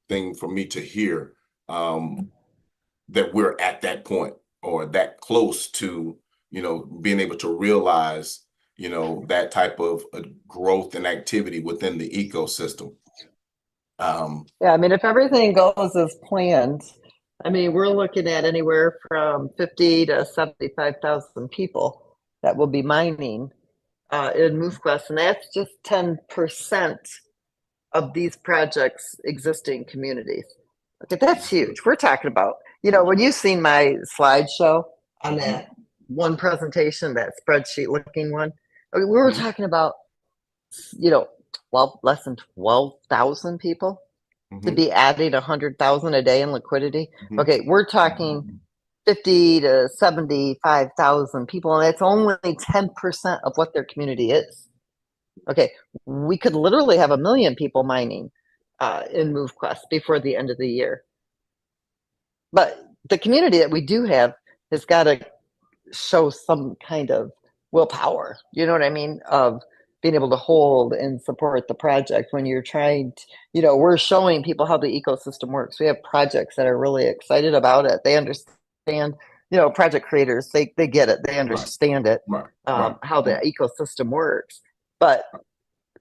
thing for me to hear, that we're at that point or that close to, being able to realize, that type of growth and activity within the ecosystem. Yeah, I mean, if everything goes as planned, I mean, we're looking at anywhere from 50 to 75,000 people that will be mining in MoveQuest, and that's just 10% of these projects' existing communities. Okay, that's huge. We're talking about, when you've seen my slideshow on that one presentation, that spreadsheet looking one, I mean, we were talking about, 12, less than 12,000 people to be adding 100,000 a day in liquidity. Okay, we're talking 50 to 75,000 people, and that's only 10% of what their community is. Okay, we could literally have 1 million people mining in MoveQuest before the end of the year. But the community that we do have has got to show some kind of willpower, you know what I mean, of being able to hold and support the project when you're trying to, we're showing people how the ecosystem works. We have projects that are really excited about it. They understand, project creators, they get it. They understand it, how the ecosystem works. But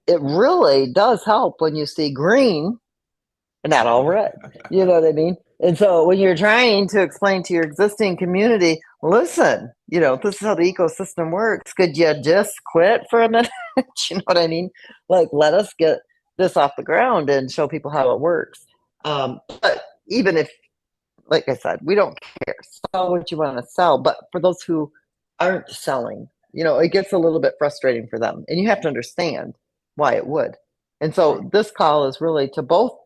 it really does help when you see green and not all red. You know what I mean? And so when you're trying to explain to your existing community, listen, this is how the ecosystem works. Could you just quit for a minute? You know what I mean? Like, let us get this off the ground and show people how it works. But even if, like I said, we don't care, sell what you want to sell. But for those who aren't selling, it gets a little bit frustrating for them. And you have to understand why it would. And so this call is really to both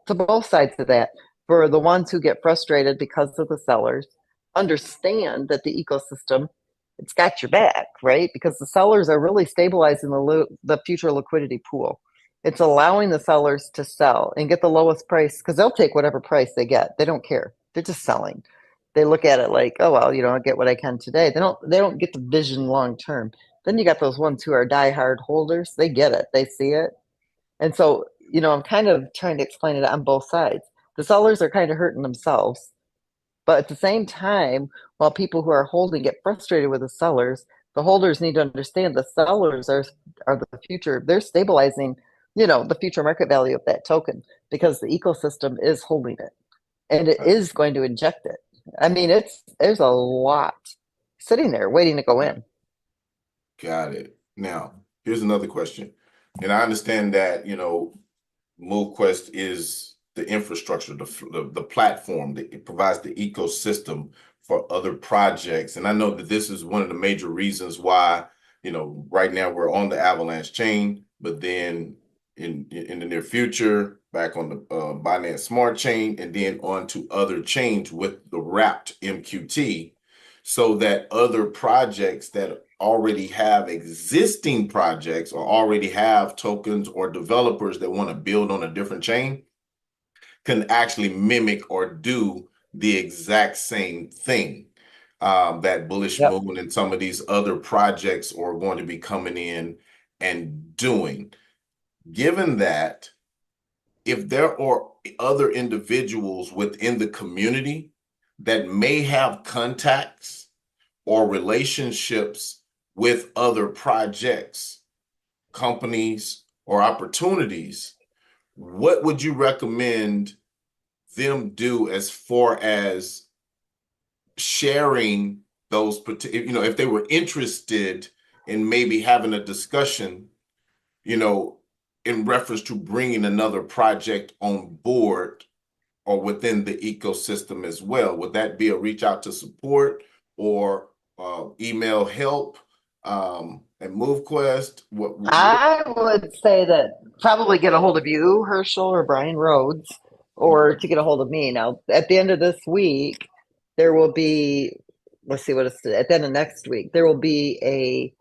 sides of that. For the ones who get frustrated because of the sellers, understand that the ecosystem, it's got your back, right? Because the sellers are really stabilizing the future liquidity pool. It's allowing the sellers to sell and get the lowest price because they'll take whatever price they get. They don't care. They're just selling. They look at it like, oh well, I'll get what I can today. They don't get the vision long term. Then you got those ones who are diehard holders. They get it. They see it. And so, I'm kind of trying to explain it on both sides. The sellers are kind of hurting themselves. But at the same time, while people who are holding get frustrated with the sellers, the holders need to understand the sellers are the future. They're stabilizing, the future market value of that token because the ecosystem is holding it and it is going to inject it. I mean, there's a lot sitting there waiting to go in. Got it. Now, here's another question. And I understand that, MoveQuest is the infrastructure, the platform that it provides the ecosystem for other projects. And I know that this is one of the major reasons why, right now we're on the Avalanche chain, but then in the near future, back on the Binance Smart Chain, and then on to other chains with the wrapped MQT, so that other projects that already have existing projects or already have tokens or developers that want to build on a different chain can actually mimic or do the exact same thing that Bullish Yep. Moon and some of these other projects are going to be coming in and doing. Given that, if there are other individuals within the community that may have contacts or relationships with other projects, companies, or opportunities, what would you recommend them do as far as sharing those, if they were interested in maybe having a discussion, in reference to bringing another project on board or within the ecosystem as well? Would that be a reach out to support or email help at MoveQuest? I would say that probably get a hold of you, Herschel, or Brian Rhodes, or to get a hold of me. Now, at the end of this week, there will be, let's see what it's at the end of next week, there will be a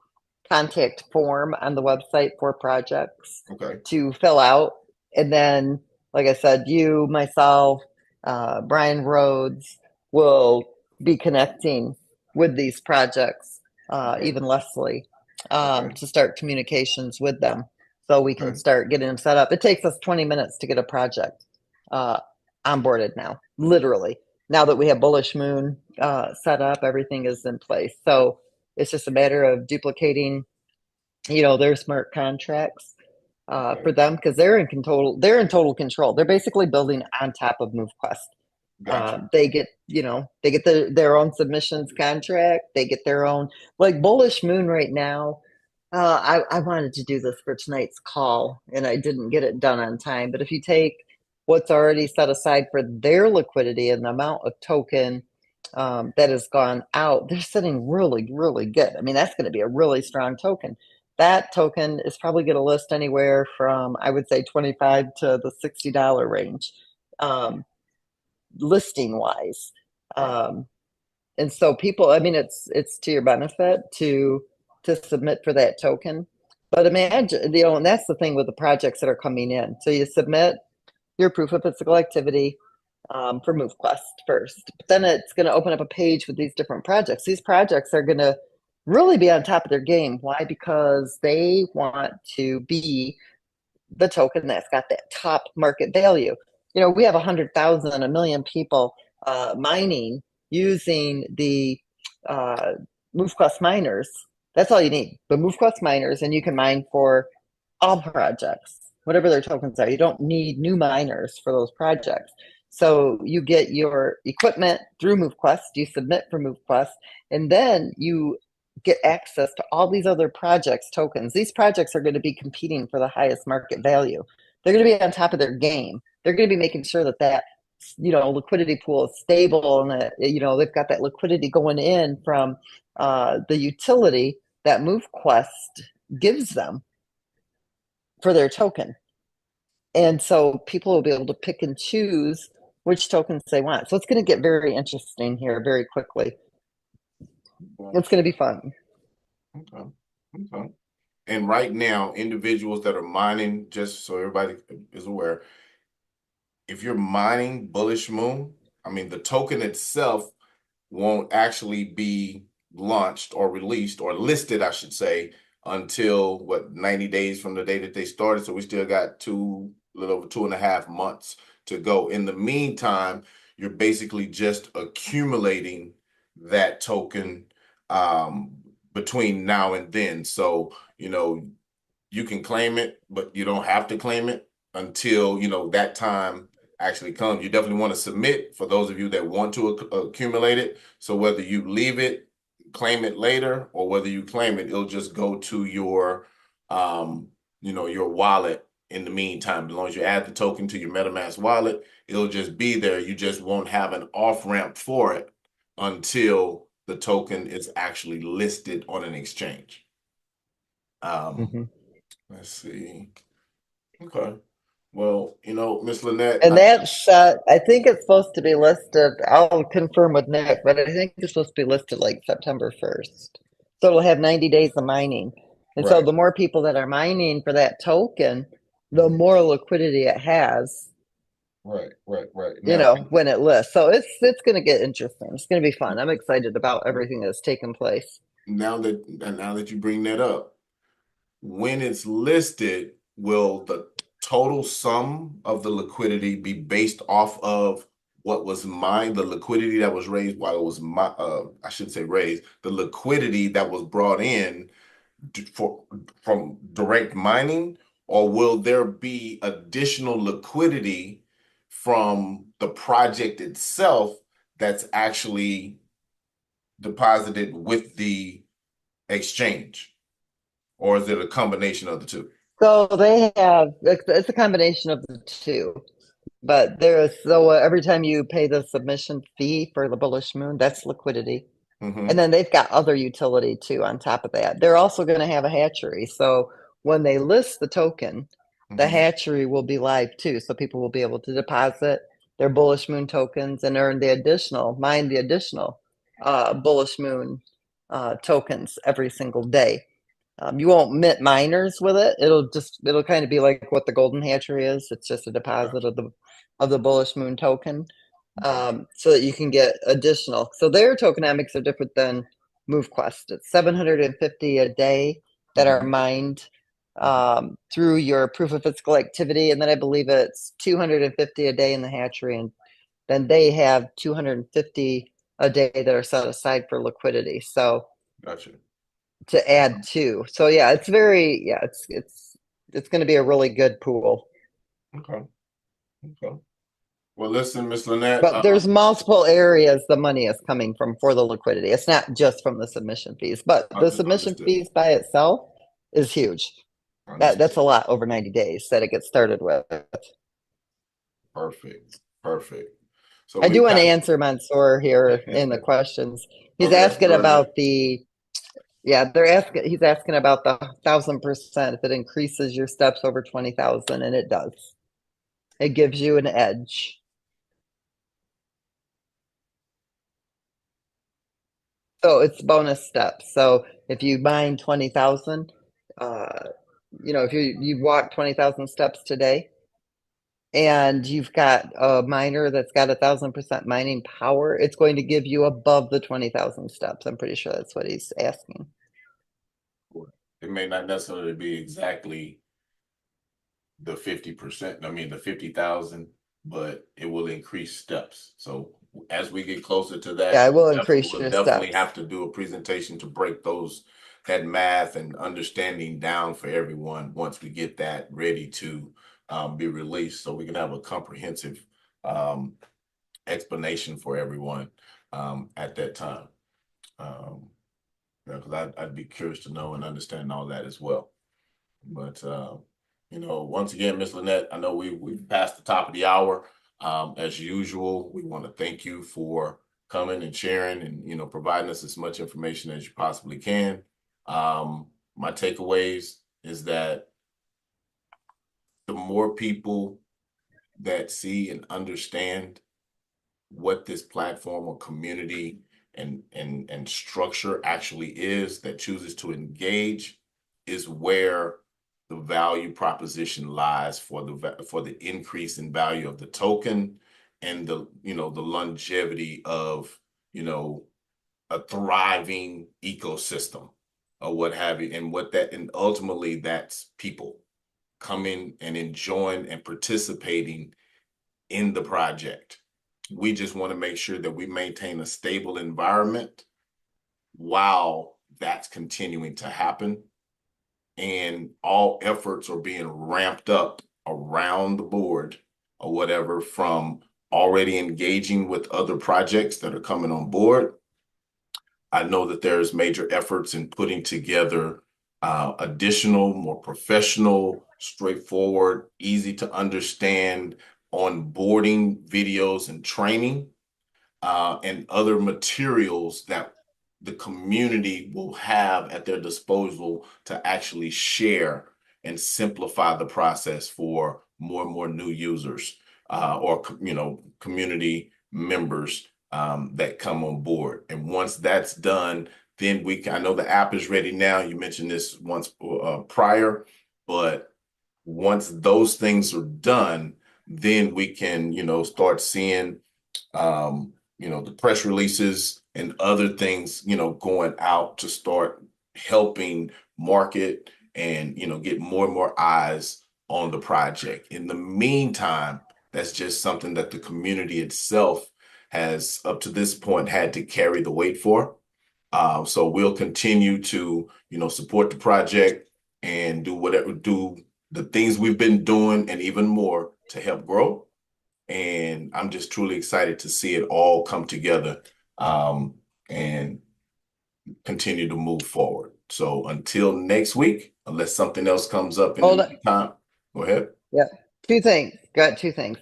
contact form on the website for projects to fill out. And then, like I said, you, myself, Brian Rhodes will be connecting with these projects, even Leslie, to start communications with them so we can start getting them set up. It takes us 20 minutes to get a project onboarded now, literally. Now that we have Bullish Moon set up, everything is in place. So it's just a matter of duplicating, their smart contracts for them, because they're in total control. They're basically building on top of MoveQuest. Gotcha. They get, their own submissions contract. They get their own, like Bullish Moon right now. I wanted to do this for tonight's call and I didn't get it done on time. But if you take what's already set aside for their liquidity and the amount of token that has gone out, they're sitting really, really good. I mean, that's going to be a really strong token. That token is probably going to list anywhere from, I would say, $25 to the $60 range, listing wise. And so people, I mean, it's to your benefit to submit for that token. But imagine, and that's the thing with the projects that are coming in. So you submit your proof of physical activity for MoveQuest first. But then it's going to open up a page with these different projects. These projects are going to really be on top of their game. Why? Because they want to be the token that's got that top market value. We have 100,000, a million people mining using the MoveQuest miners. That's all you need, the MoveQuest miners, and you can mine for all projects, whatever their tokens are. You don't need new miners for those projects. So you get your equipment through MoveQuest, you submit for MoveQuest, and then you get access to all these other projects' tokens. These projects are going to be competing for the highest market value. They're going to be on top of their game. They're going to be making sure that liquidity pool is stable and that, they've got that liquidity going in from the utility that MoveQuest gives them for their token. And so people will be able to pick and choose which tokens they want. So it's going to get very interesting here very quickly. It's going to be fun. Okay. And right now, individuals that are mining, just so everybody is aware, if you're mining Bullish Moon, I mean, the token itself won't actually be launched or released or listed, I should say, until 90 days from the day that they started. So we still got a little over 2.5 months to go. In the meantime, you're basically just accumulating that token between now and then. So, you can claim it, but you don't have to claim it until, that time actually comes. You definitely want to submit for those of you that want to accumulate it. So whether you leave it, claim it later, or whether you claim it, it'll just go to your, your wallet in the meantime. As long as you add the token to your MetaMask wallet, it'll just be there. You just won't have an off-ramp for it until the token is actually listed on an exchange. Let's see. Okay. Well, Miss Lynette, And that's, I think it's supposed to be listed. I'll confirm with Nick, but I think it's supposed to be listed like September 1st. So it'll have 90 days of mining. And so right, the more people that are mining for that token, the more liquidity it has, right. Now, when it lists. So it's going to get interesting. It's going to be fun. I'm excited about everything that's taken place. now that you bring that up, when it's listed, will the total sum of the liquidity be based off of what was mined, the liquidity that was raised while it was I shouldn't say raised, the liquidity that was brought in from direct mining, or will there be additional liquidity from the project itself that's actually deposited with the exchange? Or is it a combination of the two? So it's a combination of the two. But every time you pay the submission fee for the Bullish Moon, that's liquidity. Mm-hmm. And then they've got other utility too on top of that. They're also going to have a hatchery. So when they list the token, the Mm-hmm. hatchery will be live too. So people will be able to deposit their Bullish Moon tokens and mine the additional Bullish Moon tokens every single day. You won't mint miners with it. It'll kind of be like what the Golden Hatchery is. It's just a deposit of the Bullish Moon token, so that you can get additional. So their tokenomics are different than MoveQuest. It's 750 a day that are mined through your proof of physical activity, and then I believe it's 250 a day in the hatchery, and then they have 250 a day that are set aside for liquidity. So Gotcha. to add to. So yeah, it's going to be a really good pool. Okay. Okay. Well, listen, Miss Lynette. But there's multiple areas the money is coming from for the liquidity. It's not just from the submission fees, but the submission Understood. fees by itself is huge. That's a lot over 90 days that it gets started with. Perfect. Perfect. So I do want to answer Mansour here in the questions. He's asking about he's asking about the 1,000% if it increases your steps over 20,000, and it does. It gives you an edge. So it's bonus steps. So if you mine 20,000, if you've walked 20,000 steps today and you've got a miner that's got 1,000% mining power, it's going to give you above the 20,000 steps. I'm pretty sure that's what he's asking. It may not necessarily be exactly the 50%, the 50,000, but it will increase steps. So as we get closer to that, Yeah, it will increase we'll your definitely steps. have to do a presentation to break that math and understanding down for everyone once we get that ready to be released, so we can have a comprehensive explanation for everyone at that time. Because I'd be curious to know and understand all that as well. But once again, Miss Lynette, I know we've passed the top of the hour. As usual, we want to thank you for coming and sharing and providing us as much information as you possibly can. My takeaways is that the more people that see and understand what this platform or community and structure actually is, that chooses to engage, is where the value proposition lies for the increase in value of the token and the longevity of a thriving ecosystem or what have you, and ultimately that's people coming and enjoying and participating in the project. We just want to make sure that we maintain a stable environment while that's continuing to happen. And all efforts are being ramped up around the board or whatever, from already engaging with other projects that are coming on board. I know that there's major efforts in putting together additional, more professional, straightforward, easy to understand onboarding videos and training, and other materials that the community will have at their disposal to actually share and simplify the process for more and more new users, or community members that come on board. And once that's done, then I know the app is ready now. You mentioned this once prior, but once those things are done, then we can, start seeing, the press releases and other things, going out to start helping market and, get more and more eyes on the project. In the meantime, that's just something that the community itself has up to this point had to carry the weight for. So we'll continue to, support the project and do the things we've been doing and even more to help grow. And I'm just truly excited to see it all come together, and continue to move forward. So until next week, unless something else comes up in the meantime, go ahead. Yeah, two things. Got two things.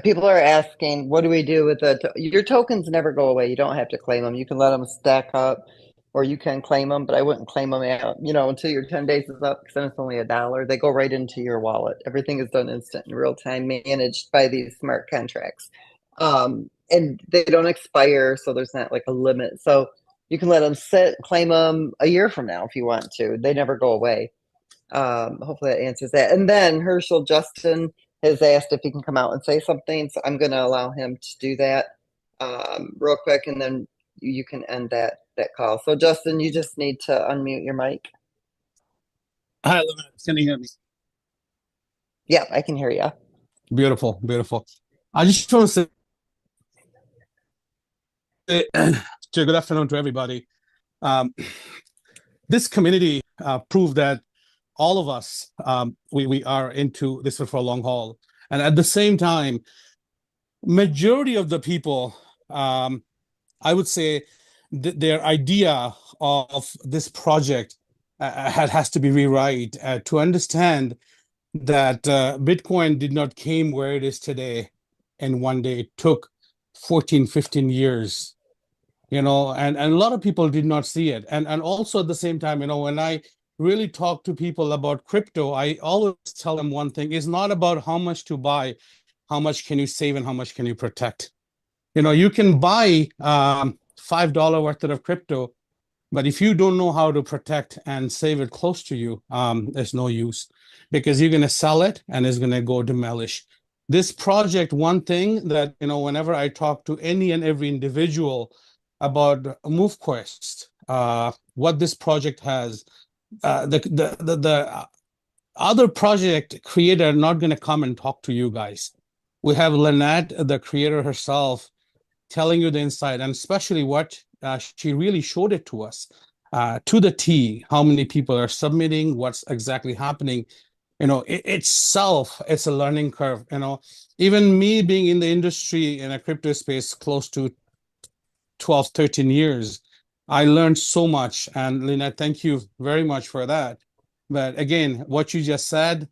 People are asking, what do we do with your tokens? Never go away. You don't have to claim them. You can let them stack up, or you can claim them, but I wouldn't claim them out, until your 10 days is up, because then it's only $1. They go right into your wallet. Everything is done instant in real time, managed by these smart contracts. And they don't expire, so there's not like a limit. So you can let them sit, claim them a year from now if you want to. They never go away. Hopefully that answers that. And then Herschel Justin has asked if he can come out and say something, so I'm going to allow him to do that real quick, and then you can end that call. So Justin, you just need to unmute your mic. Hi, Lynette. Can you hear me? Yeah, I can hear you. Beautiful, beautiful. I just want to say good afternoon to everybody. This community proved that all of us, we are into this for a long haul. And at the same time, majority of the people, I would say their idea of this project has to be rewrite to understand that Bitcoin did not came where it is today in one day. It took 14, 15 years, and a lot of people did not see it. And also at the same time, when I really talk to people about crypto, I always tell them one thing: it's not about how much to buy, how much can you save, and how much can you protect. You can buy $5 worth of crypto, but if you don't know how to protect and save it close to you, there's no use, because you're going to sell it and it's going to go demolish. This project, one thing that, whenever I talk to any and every individual about MoveQuest, what this project has, the other project creator not going to come and talk to you guys. We have Lynette, the creator herself, telling you the insight, and especially what she really showed it to us to the T, how many people are submitting, what's exactly happening. Itself, it's a learning curve. Even me being in the industry in a crypto space close to 12, 13 years, I learned so much. And Lynette, thank you very much for that. But again, what you just said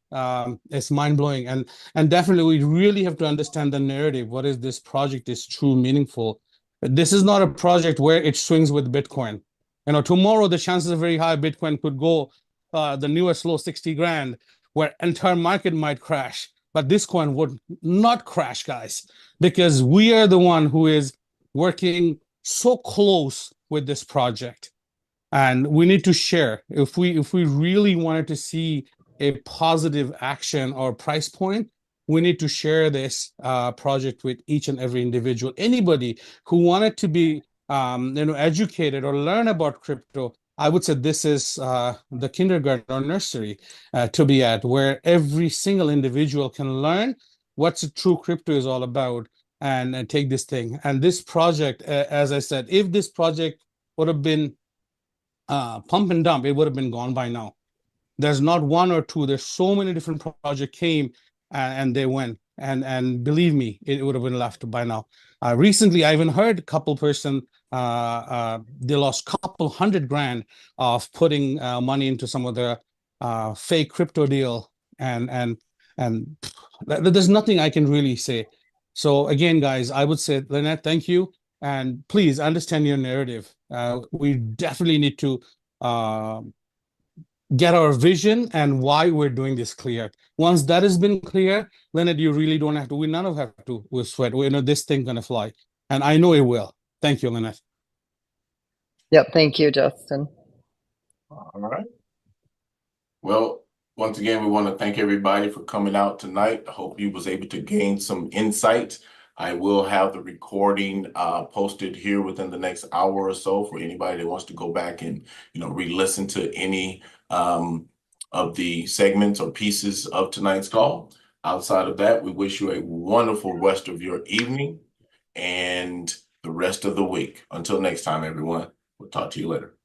is mind-blowing. And definitely we really have to understand the narrative. What is this project is true, meaningful? This is not a project where it swings with Bitcoin. Tomorrow the chances are very high Bitcoin could go the newest low 60 grand, where entire market might crash. But this coin would not crash, guys, because we are the one who is working so close with this project. And we need to share. If we really wanted to see a positive action or price point, we need to share this project with each and every individual. Anybody who wanted to be educated or learn about crypto, I would say this is the kindergarten or nursery to be at, where every single individual can learn what true crypto is all about and take this thing. And this project, as I said, if this project would have been pump and dump, it would have been gone by now. There's not one or two. There's so many different projects came and they went. and believe me, it would have been left by now. Recently, I even heard a couple person they lost couple $100,000 of putting money into some of the fake crypto deal, and there's nothing I can really say. So again, guys, I would say, Lynette, thank you, and please understand your narrative. We definitely need to get our vision and why we're doing this clear. Once that has been clear, Leonard, you really don't have to, we none of have to, we'll sweat. We know this thing gonna fly. And I know it will. Thank you, Leonard. Yep. Thank you, Justin. All right. Well, once again, we want to thank everybody for coming out tonight. I hope you was able to gain some insight. I will have the recording posted here within the next hour or so for anybody that wants to go back and, re-listen to any of the segments or pieces of tonight's call. Outside of that, we wish you a wonderful rest of your evening and the rest of the week. Until next time, everyone, we'll talk to you later.